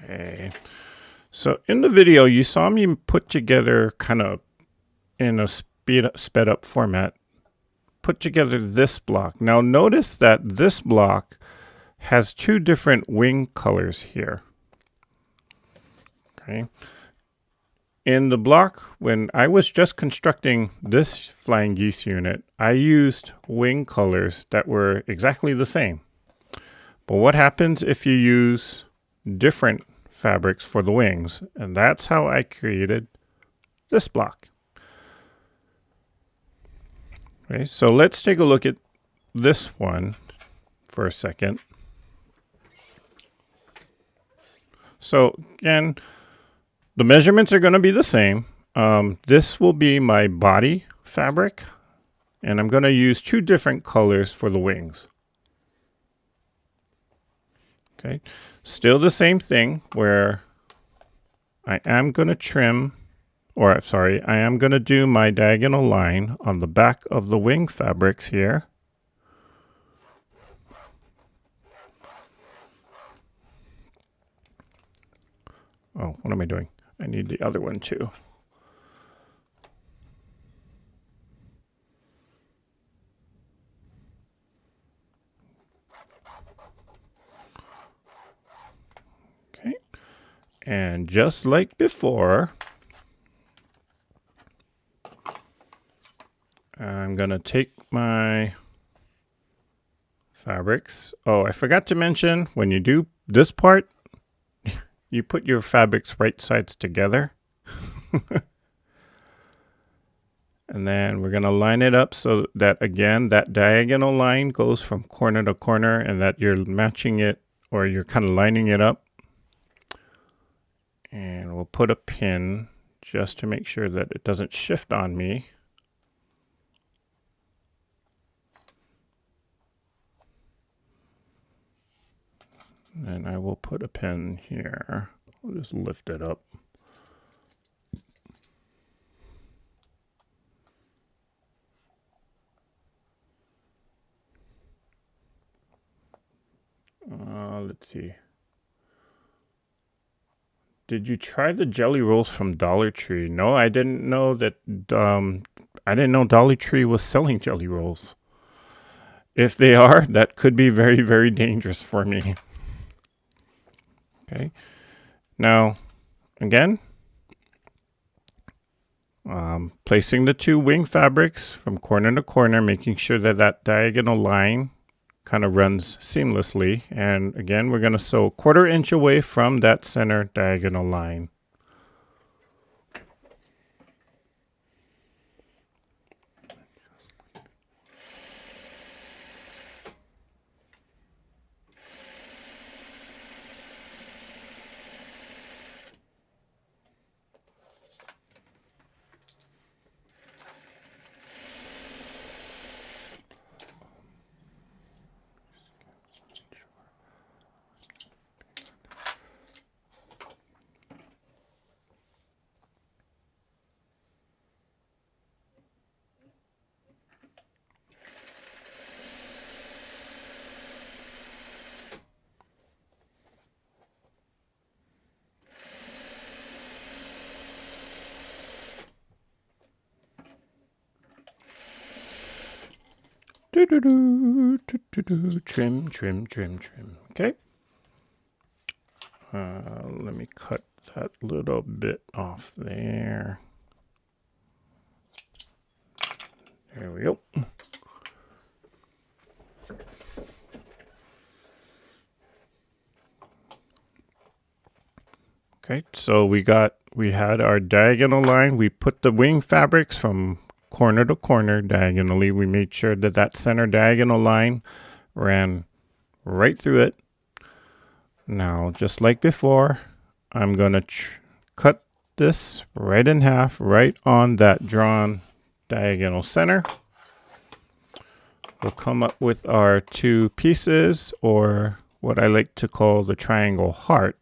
Okay, so in the video, you saw me put together kind of in a sped up format, put together this block. Now notice that this block has two different wing colors here. Okay. In the block, when I was just constructing this flying geese unit, I used wing colors that were exactly the same. But what happens if you use different fabrics for the wings? And that's how I created this block. Okay, so let's take a look at this one for a second. So again, the measurements are going to be the same. This will be my body fabric, and I'm going to use 2 different colors for the wings. Okay, still the same thing where I am going to trim, or sorry, I am going to do my diagonal line on the back of the wing fabrics here. Oh, what am I doing? I need the other one too. Okay, and just like before, I'm gonna take my fabrics. Oh, I forgot to mention, when you do this part, you put your fabrics right sides together. And then we're gonna line it up so that, again, that diagonal line goes from corner to corner and that you're matching it, or you're kind of lining it up. And we'll put a pin just to make sure that it doesn't shift on me. And I will put a pin here. We'll just lift it up. Let's see. Did you try the jelly rolls from Dollar Tree? No, I didn't know that. I didn't know Dollar Tree was selling jelly rolls. If they are, that could be very, very dangerous for me. Okay. Now, again, placing the 2 wing fabrics from corner to corner, making sure that that diagonal line kind of runs seamlessly. And again, we're going to sew 1/4 inch away from that center diagonal line. Trim, trim, trim, trim. Okay. Let me cut that little bit off there. There we go. Okay, so we had our diagonal line. We put the wing fabrics from corner to corner diagonally. We made sure that that center diagonal line ran right through it. Now, just like before, I'm going to cut this right in half, right on that drawn diagonal center. We'll come up with our 2 pieces, or what I like to call the triangle heart.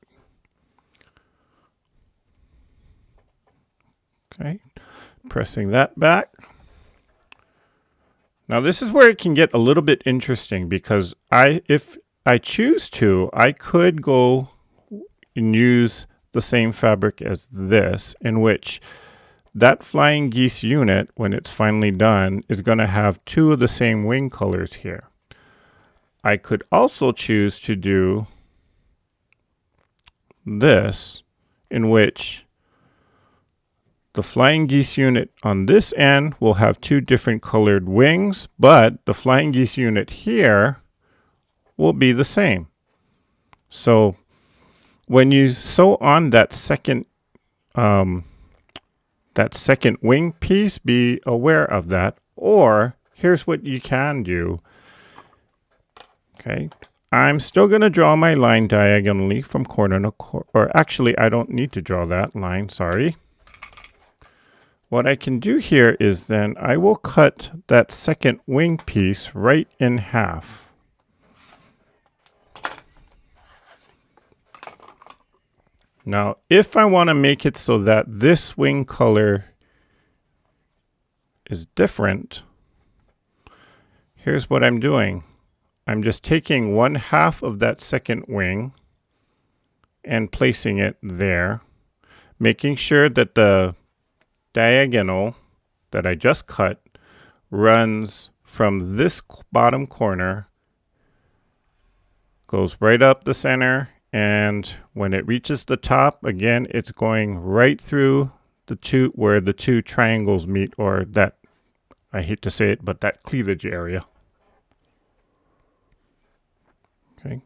Okay, pressing that back. Now this is where it can get a little bit interesting, because if I choose to, I could go and use the same fabric as this, in which that flying geese unit, when it's finally done, is going to have 2 of the same wing colors here. I could also choose to do this, in which the flying geese unit on this end will have 2 different colored wings, but the flying geese unit here will be the same. So when you sew on that second wing piece, be aware of that. Or here's what you can do. Okay, I'm still going to draw my line diagonally from corner to corner. Or actually, I don't need to draw that line, sorry. What I can do here is then I will cut that second wing piece right in half. Now, if I want to make it so that this wing color is different, here's what I'm doing. I'm just taking 1/2 of that second wing and placing it there, making sure that the diagonal that I just cut runs from this bottom corner, goes right up the center, and when it reaches the top, again, it's going right through the two, where the two triangles meet, or that, I hate to say it, but that cleavage area. Okay.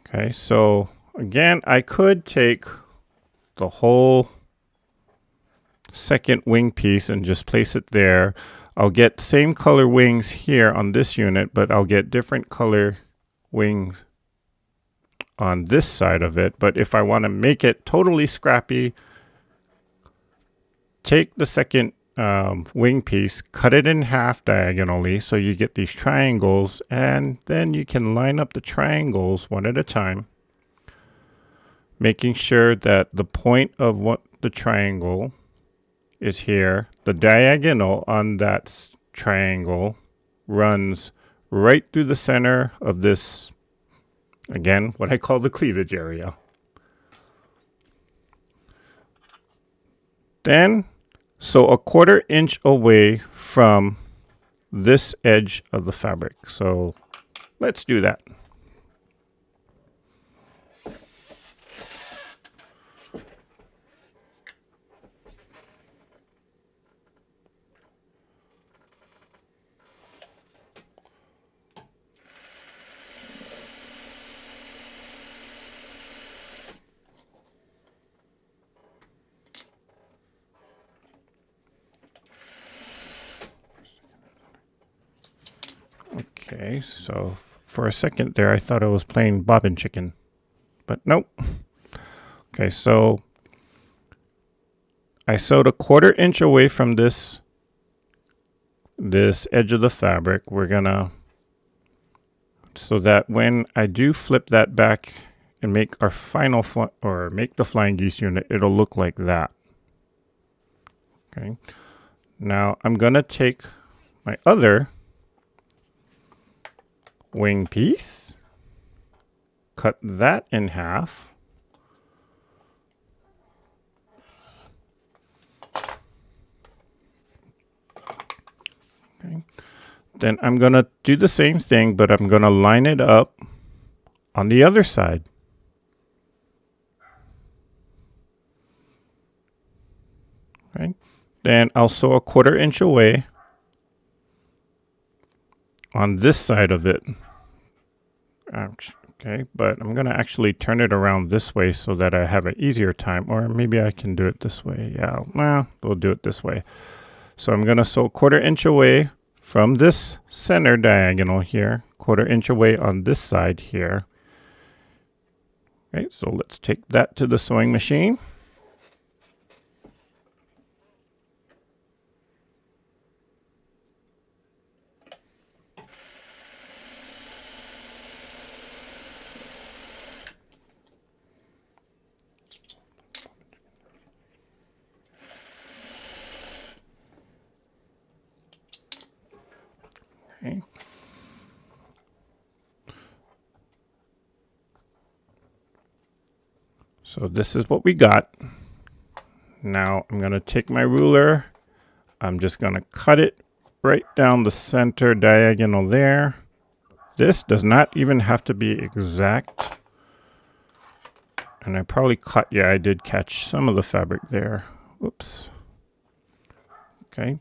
Okay, so again, I could take the whole second wing piece and just place it there. I'll get same color wings here on this unit, but I'll get different color wings on this side of it. But if I want to make it totally scrappy, take the second wing piece, cut it in half diagonally so you get these triangles, and then you can line up the triangles one at a time, making sure that the point of what the triangle is here. The diagonal on that triangle runs right through the center of this, again, what I call the cleavage area. Then, so a 1/4 inch away from this edge of the fabric. So let's do that. Okay, so for a second there, I thought I was playing bobbin chicken, but nope. Okay, so I sewed a 1/4 inch away from this edge of the fabric. We're gonna, so that when I do flip that back and make our final make the flying geese unit, it'll look like that. Okay, now I'm gonna take my other wing piece, cut that in half, okay. Then I'm gonna do the same thing, but I'm gonna line it up on the other side. Okay. Then I'll sew a 1/4 inch away on this side of it. Okay, but I'm gonna actually turn it around this way so that I have an easier time, or maybe I can do it this way. Yeah, well, we'll do it this way. So I'm gonna sew a 1/4 inch away from this center diagonal here, 1/4 inch away on this side here. Okay, so let's take that to the sewing machine. Okay. So this is what we got. Now I'm going to take my ruler. I'm just going to cut it right down the center diagonal there. This does not even have to be exact. And I probably cut, yeah, I did catch some of the fabric there. Whoops. Okay.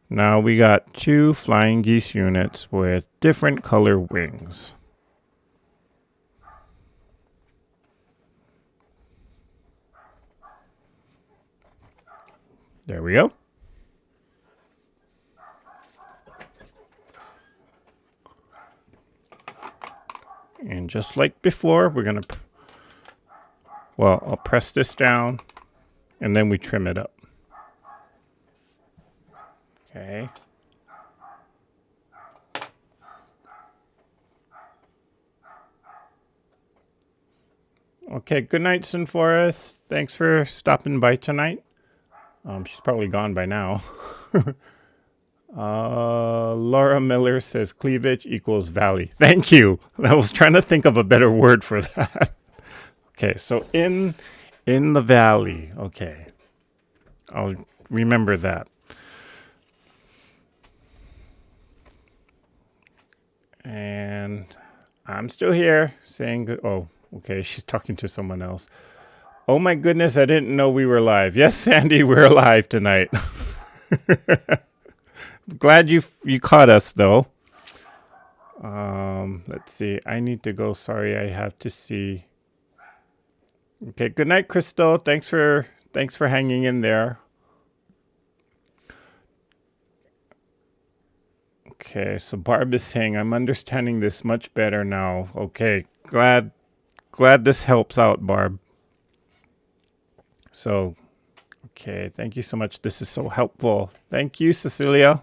Now we got 2 flying geese units with different color wings. There we go. And just like before, we're going to, well, I'll press this down and then we trim it up. Okay. Okay, good night, Sunforest. Thanks for stopping by tonight. She's probably gone by now. Laura Miller says cleavage equals valley. Thank you. I was trying to think of a better word for that. Okay, so in the valley. Okay. I'll remember that. And I'm still here saying good. Oh, okay. She's talking to someone else. Oh my goodness, I didn't know we were live. Yes, Sandy, we're live tonight. Glad you caught us though. Let's see. I need to go. Sorry, I have to see. Okay, good night, Crystal. Thanks for hanging in there. Okay, so Barb is saying I'm understanding this much better now. Okay, glad this helps out, Barb. So, okay, thank you so much. This is so helpful. Thank you, Cecilia.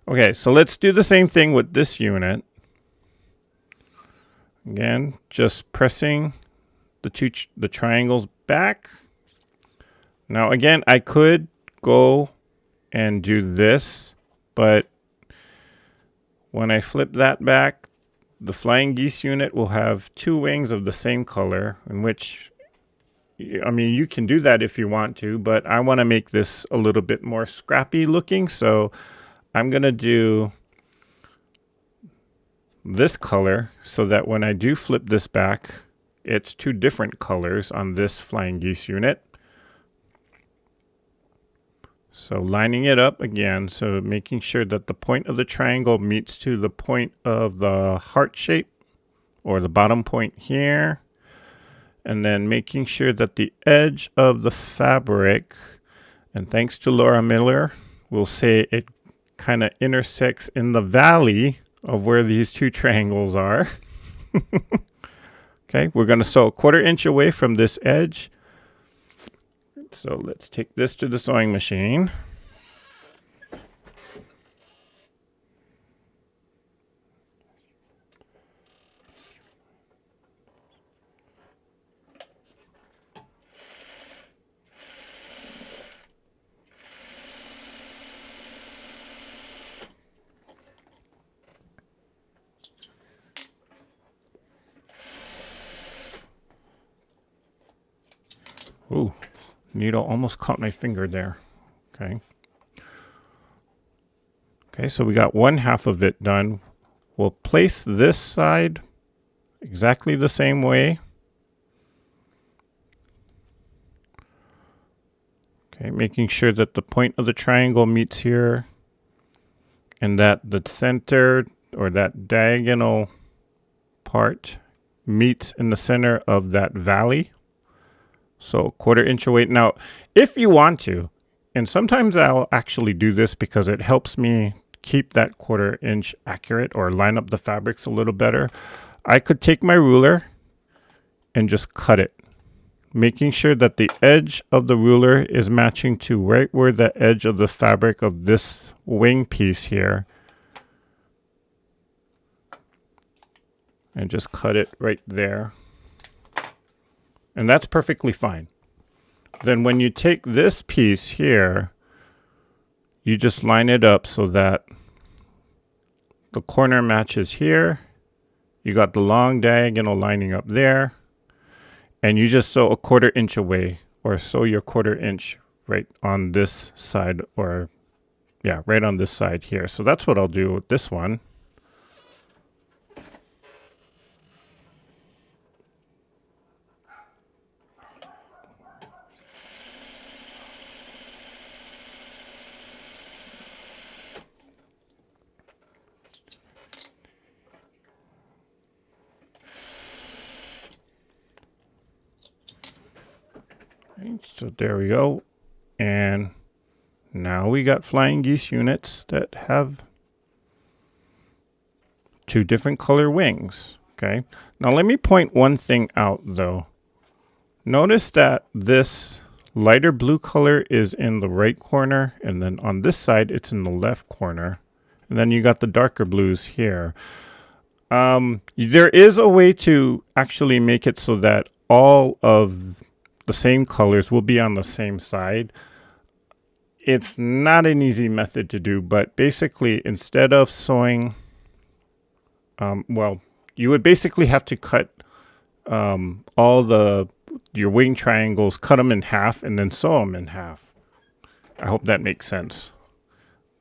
Okay, so let's do the same thing with this unit. Again, just pressing the triangles back. Now, again, I could go and do this, but when I flip that back, the flying geese unit will have two wings of the same color, in which, I mean, you can do that if you want to, but I want to make this a little bit more scrappy looking. So I'm going to do this color so that when I do flip this back, it's two different colors on this flying geese unit. So lining it up again, so making sure that the point of the triangle meets to the point of the heart shape or the bottom point here. And then making sure that the edge of the fabric, and thanks to Laura Miller, we'll say it kind of intersects in the valley of where these two triangles are. Okay, we're going to sew a 1/4 inch away from this edge. So let's take this to the sewing machine. Ooh, needle almost caught my finger there. Okay. Okay, so we got 1/2 of it done. We'll place this side exactly the same way. Okay, making sure that the point of the triangle meets here and that the center or that diagonal part meets in the center of that valley. So 1/4 inch away. Now, if you want to, and sometimes I'll actually do this because it helps me keep that 1/4 inch accurate or line up the fabrics a little better, I could take my ruler and just cut it, making sure that the edge of the ruler is matching to right where the edge of the fabric of this wing piece here. And just cut it right there. And that's perfectly fine. Then when you take this piece here, you just line it up so that the corner matches here. You got the long diagonal lining up there. And you just sew a 1/4 inch away, or sew your 1/4 inch right on this side, or yeah, right on this side here. So that's what I'll do with this one. So there we go. And now we got flying geese units that have two different color wings. Okay, now let me point one thing out though. Notice that this lighter blue color is in the right corner, and then on this side it's in the left corner. And then you got the darker blues here. There is a way to actually make it so that all of the same colors will be on the same side. It's not an easy method to do, but basically instead of sewing, well, you would basically have to cut all your wing triangles, cut them in half, and then sew them in half. I hope that makes sense.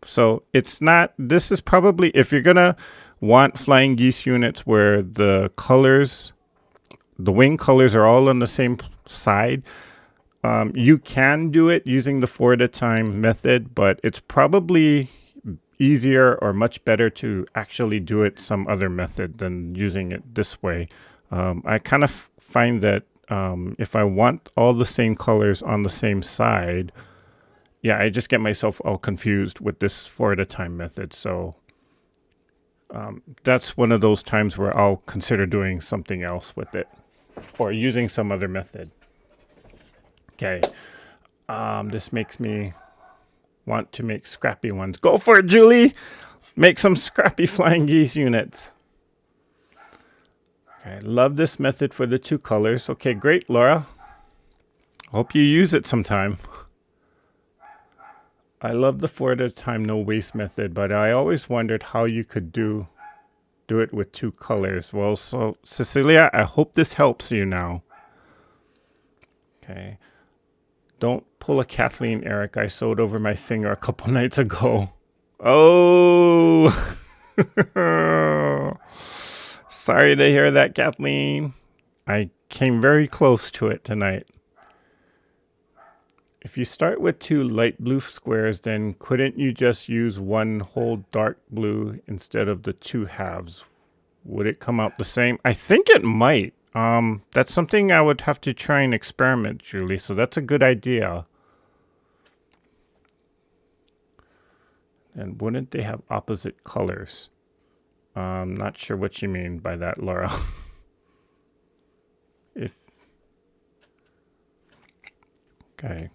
So it's not, this is probably, if you're going to want flying geese units where the colors, the wing colors are all on the same side, you can do it using the 4 at a time method, but it's probably easier or much better to actually do it some other method than using it this way. I kind of find that if I want all the same colors on the same side, yeah, I just get myself all confused with this 4 at a time method. So that's one of those times where I'll consider doing something else with it or using some other method. Okay, this makes me want to make scrappy ones. Go for it, Julie! Make some scrappy flying geese units. Okay, love this method for the 2 colors. Okay, great, Laura. Hope you use it sometime. I love the 4 at a time no waste method, but I always wondered how you could do it with 2 colors. Well, so Cecilia, I hope this helps you now. Okay. Don't pull a Kathleen, Eric. I sewed over my finger a couple nights ago. Oh! Sorry to hear that, Kathleen. I came very close to it tonight. If you start with 2 light blue squares, then couldn't you just use one whole dark blue instead of the 2 halves? Would it come out the same? I think it might. That's something I would have to try and experiment, Julie. So that's a good idea. And wouldn't they have opposite colors? I'm not sure what you mean by that, Laura. Okay.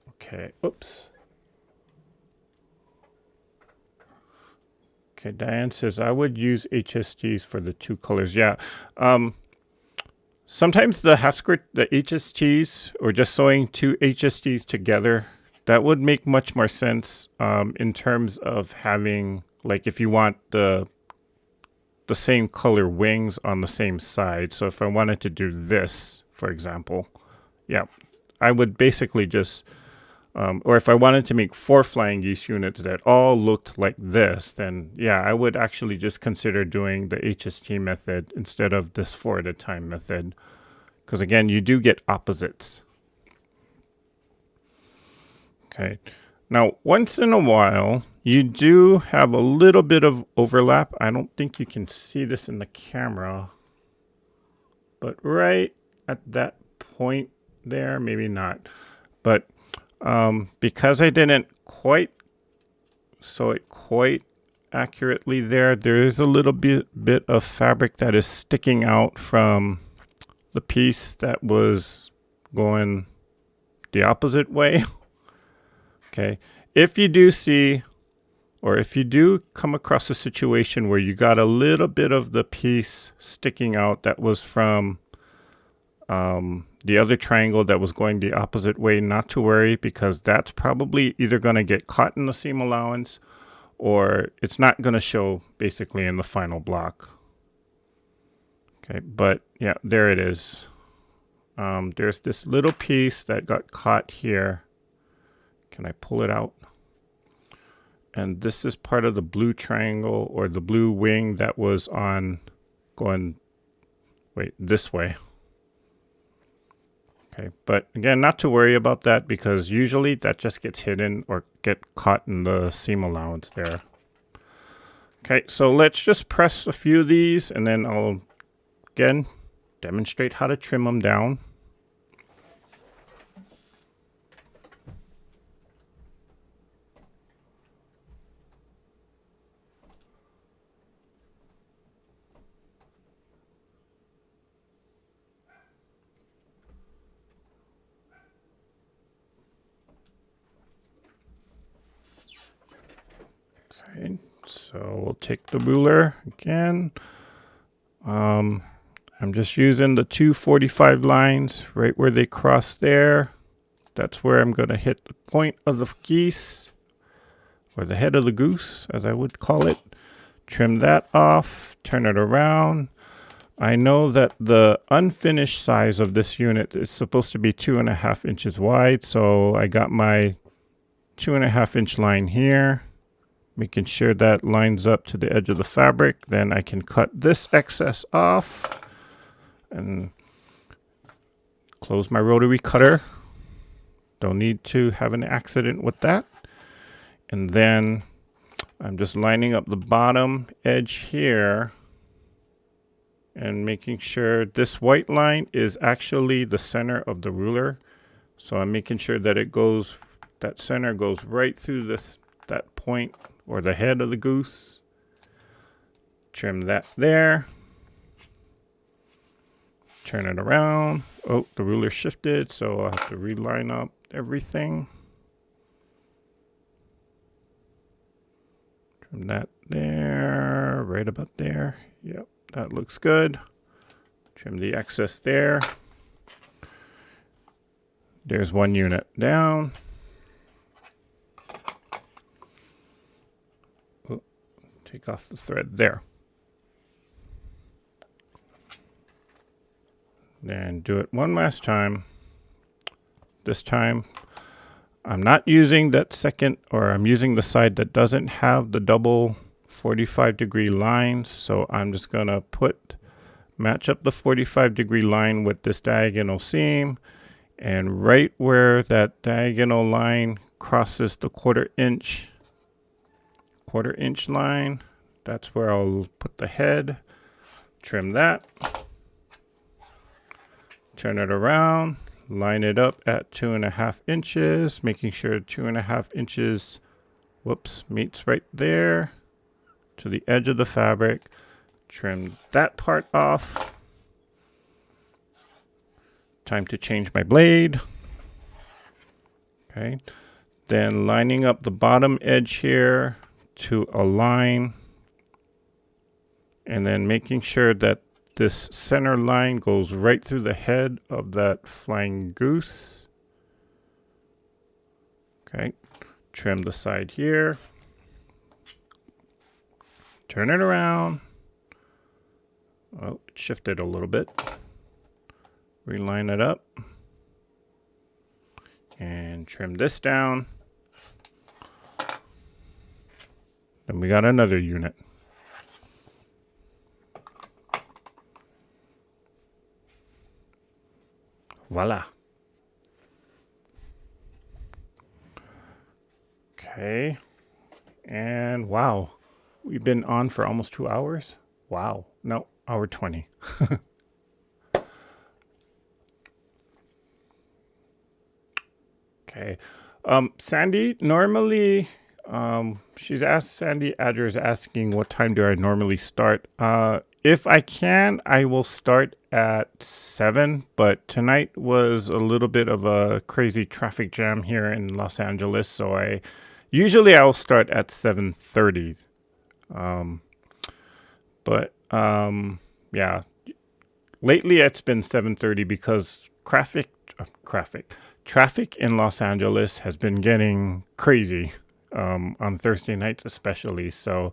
Okay. Oops. Okay, Diane says I would use HSTs for the 2 colors. Yeah. Sometimes the half square, the HSTs, or just sewing 2 HSTs together, that would make much more sense in terms of having, like, if you want the same color wings on the same side. So if I wanted to do this, for example, yeah, I would basically just, or if I wanted to make 4 flying geese units that all looked like this, then yeah, I would actually just consider doing the HST method instead of this 4 at a time method. Because again, you do get opposites. Okay. Now, once in a while, you do have a little bit of overlap. I don't think you can see this in the camera, but right at that point there, maybe not. But because I didn't quite sew it quite accurately there is a little bit of fabric that is sticking out from the piece that was going the opposite way. Okay, if you do see, or if you do come across a situation where you got a little bit of the piece sticking out that was from the other triangle that was going the opposite way, not to worry, because that's probably either going to get caught in the seam allowance or it's not going to show basically in the final block. Okay, but yeah, there it is. There's this little piece that got caught here. Can I pull it out? And this is part of the blue triangle or the blue wing that was on going, wait, this way. Okay, but again, not to worry about that because usually that just gets hidden or get caught in the seam allowance there. Okay, so let's just press a few of these and then I'll again demonstrate how to trim them down. we'll take the ruler again. I'm just using the 245 lines right where they cross there. That's where I'm going to hit the point of the geese, or the head of the goose, as I would call it. Trim that off, turn it around. I know that the unfinished size of this unit is supposed to be 2.5 inches wide, so I got my 2.5 inch line here, making sure that lines up to the edge of the fabric. Then I can cut this excess off and close my rotary cutter. Don't need to have an accident with that. And then I'm just lining up the bottom edge here and making sure this white line is actually the center of the ruler. So I'm making sure that it goes, that center goes right through that point, or the head of the goose. Trim that there. Turn it around. Oh, the ruler shifted, so I'll have to reline up everything. Trim that there, right about there. Yep, that looks good. Trim the excess there. There's one unit down. Oh, take off the thread there. Then do it one last time. This time I'm not using that second, or I'm using the side that doesn't have the double 45-degree lines. So I'm just gonna match up the 45-degree line with this diagonal seam, and right where that diagonal line crosses the quarter inch line, that's where I'll put the head. Trim that. Turn it around, line it up at 2.5 inches, making sure 2.5 inches, meets right there to the edge of the fabric. Trim that part off. Time to change my blade. Okay, then lining up the bottom edge here to align, and then making sure that this center line goes right through the head of that flying goose. Okay, trim the side here. Turn it around. Oh, it shifted a little bit. Reline it up. And trim this down. Then we got another unit. Voila. Okay. And wow, we've been on for almost 2 hours. Wow. No, hour 20. Okay. Sandy, normally, Sandy Adger is asking what time do I normally start. If I can, I will start at 7, but tonight was a little bit of a crazy traffic jam here in Los Angeles, so I'll start at 7:30. Yeah, lately it's been 7:30 because traffic in Los Angeles has been getting crazy on Thursday nights especially. So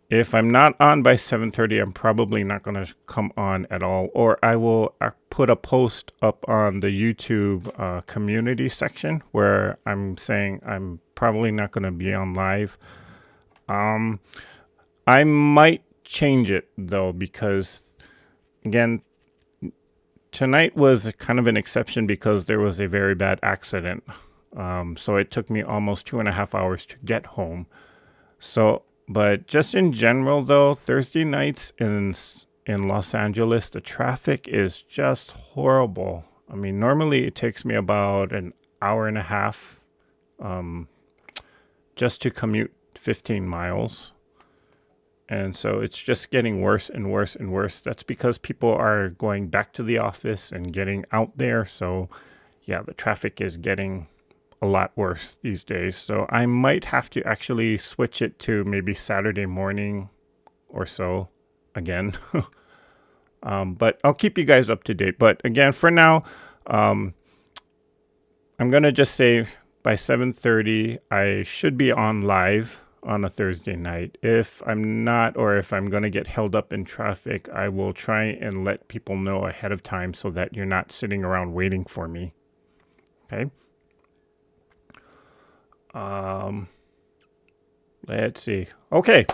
if I'm not on by 7:30, I'm probably not going to come on at all, or I will put a post up on the YouTube community section where I'm saying I'm probably not going to be on live. I might change it though, because again, tonight was kind of an exception because there was a very bad accident. So it took me almost 2.5 hours to get home. But just in general, though, Thursday nights in Los Angeles, the traffic is just horrible. I mean, normally it takes me about an hour and a half just to commute 15 miles. And so it's just getting worse and worse and worse. That's because people are going back to the office and getting out there. So, yeah, the traffic is getting a lot worse these days. So I might have to actually switch it to maybe Saturday morning or so again. But I'll keep you guys up to date. But again, for now, I'm gonna just say by 7:30 I should be on live on a Thursday night. If I'm not, or if I'm gonna get held up in traffic, I will try and let people know ahead of time so that you're not sitting around waiting for me. Okay. Let's see. Okay.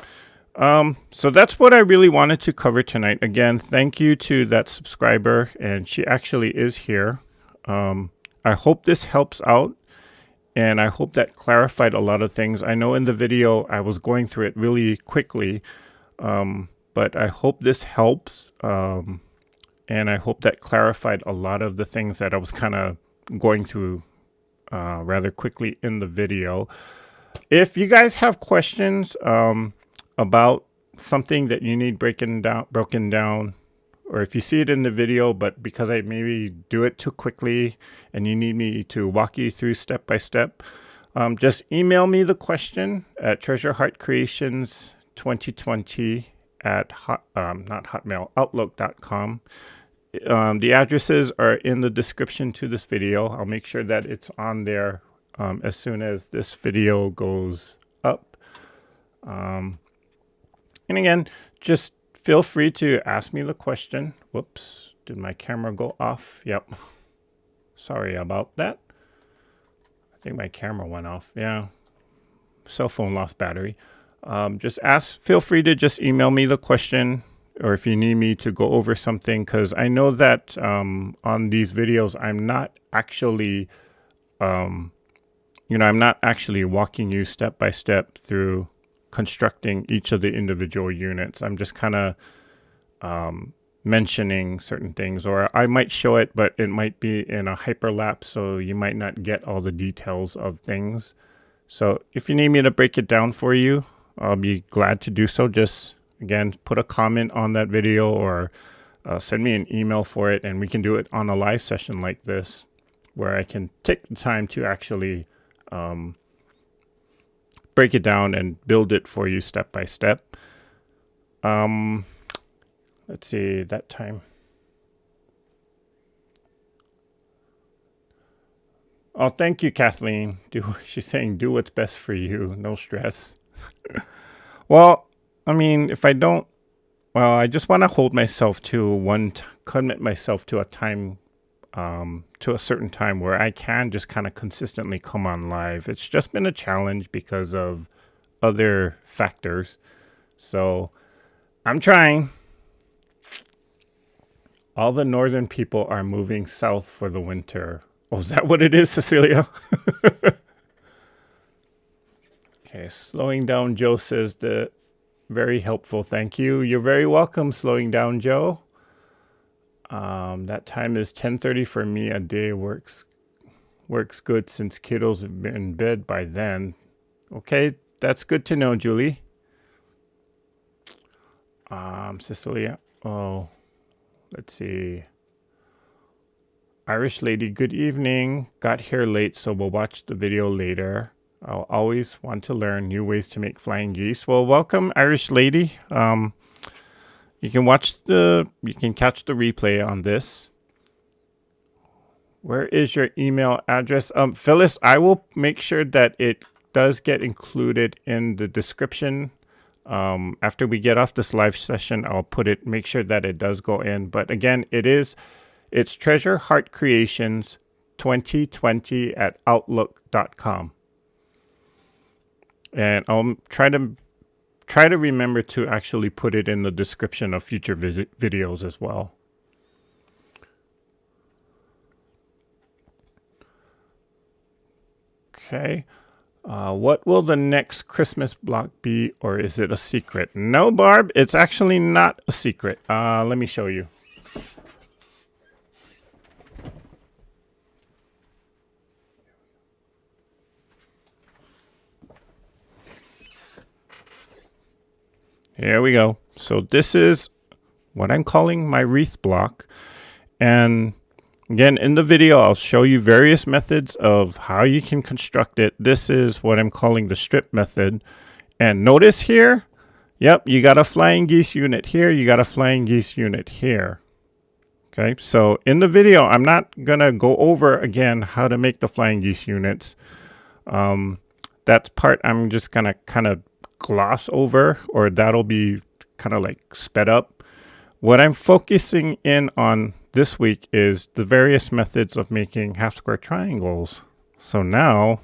So that's what I really wanted to cover tonight. Again, thank you to that subscriber, and she actually is here. I hope this helps out, and I hope that clarified a lot of things. I know in the video I was going through it really quickly, but I hope this helps, and I hope that clarified a lot of the things that I was kind of going through rather quickly in the video. If you guys have questions about something that you need broken down, or if you see it in the video, but because I maybe do it too quickly and you need me to walk you through step by step, just email me the question at treasureheartcreations2020 at outlook.com. The addresses are in the description to this video. I'll make sure that it's on there as soon as this video goes up. And again, just feel free to ask me the question. Whoops, did my camera go off? Yep. Sorry about that. I think my camera went off. Yeah. Cell phone lost battery. Feel free to just email me the question, or if you need me to go over something, because I know that on these videos, I'm not actually, I'm not actually walking you step by step through constructing each of the individual units. I'm just kind of mentioning certain things, or I might show it, but it might be in a hyperlapse, so you might not get all the details of things. So if you need me to break it down for you, I'll be glad to do so. Just, again, put a comment on that video, or send me an email for it, and we can do it on a live session like this, where I can take the time to actually break it down and build it for you step by step. Let's see, that time. Oh, thank you, Kathleen. She's saying, do what's best for you. No stress. Well, I mean, if I don't, well, I just want to hold myself to commit myself to a time, to a certain time where I can just kind of consistently come on live. It's just been a challenge because of other factors. So I'm trying. All the northern people are moving south for the winter. Oh, is that what it is, Cecilia? Okay, slowing down Joe says that very helpful. Thank you. You're very welcome, slowing down Joe. That time is 10:30 for me. A day works good since kiddos have been in bed by then. Okay, that's good to know, Julie. Cecilia. Oh, let's see. Irish lady, good evening. Got here late, so we'll watch the video later. I'll always want to learn new ways to make flying geese. Well, welcome, Irish lady. You can catch the replay on this. Where is your email address? Phyllis, I will make sure that it does get included in the description. After we get off this live session, I'll make sure that it does go in. But again, it's treasureheartcreations2020 at outlook.com. And I'll try to remember to actually put it in the description of future videos as well. Okay. What will the next Christmas block be, or is it a secret? No, Barb, it's actually not a secret. Let me show you. Here we go. So this is what I'm calling my wreath block. And Again, in the video, I'll show you various methods of how you can construct it. This is what I'm calling the strip method. And notice here, yep, you got a flying geese unit here. You got a flying geese unit here. Okay, so in the video, I'm not going to go over again how to make the flying geese units. That part I'm just going to kind of gloss over, or that'll be kind of like sped up. What I'm focusing in on this week is the various methods of making half square triangles. So now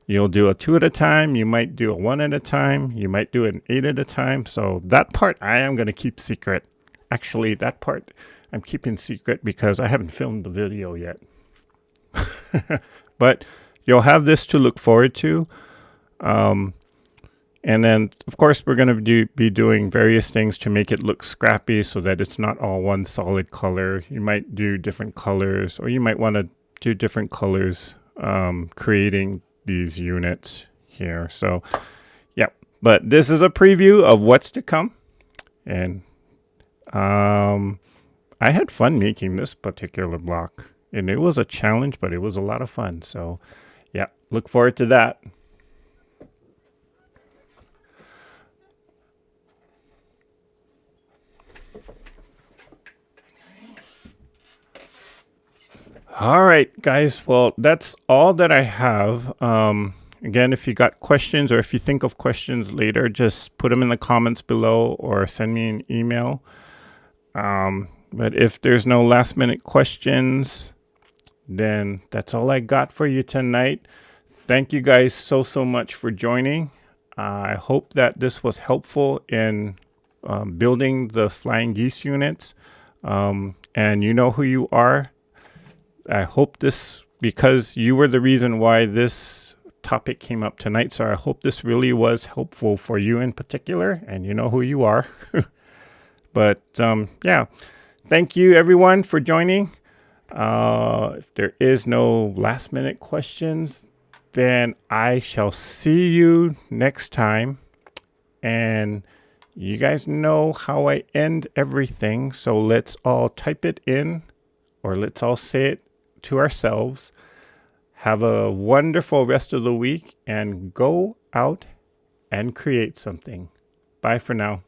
you'll do a 2 at a time. You might do a 1 at a time. You might do an 8 at a time. So that part I am going to keep secret. Actually, that part I'm keeping secret because I haven't filmed the video yet. But you'll have this to look forward to. And then, of course, we're going to be doing various things to make it look scrappy so that it's not all one solid color. You might do different colors, or you might want to do different colors, creating these units here. So, yeah, but this is a preview of what's to come. And I had fun making this particular block. And it was a challenge, but it was a lot of fun. So, yeah, look forward to that. All right, guys. Well, that's all that I have. Again, if you got questions or if you think of questions later, just put them in the comments below or send me an email. But if there's no last minute questions, then that's all I got for you tonight. Thank you guys so much for joining. I hope that this was helpful in building the flying geese units. And you know who you are. I hope this, because you were the reason why this topic came up tonight. So I hope this really was helpful for you in particular, and you know who you are. But yeah, thank you everyone for joining. If there is no last minute questions, then I shall see you next time. And you guys know how I end everything. So let's all type it in, or let's all say it to ourselves. Have a wonderful rest of the week and go out and create something. Bye for now.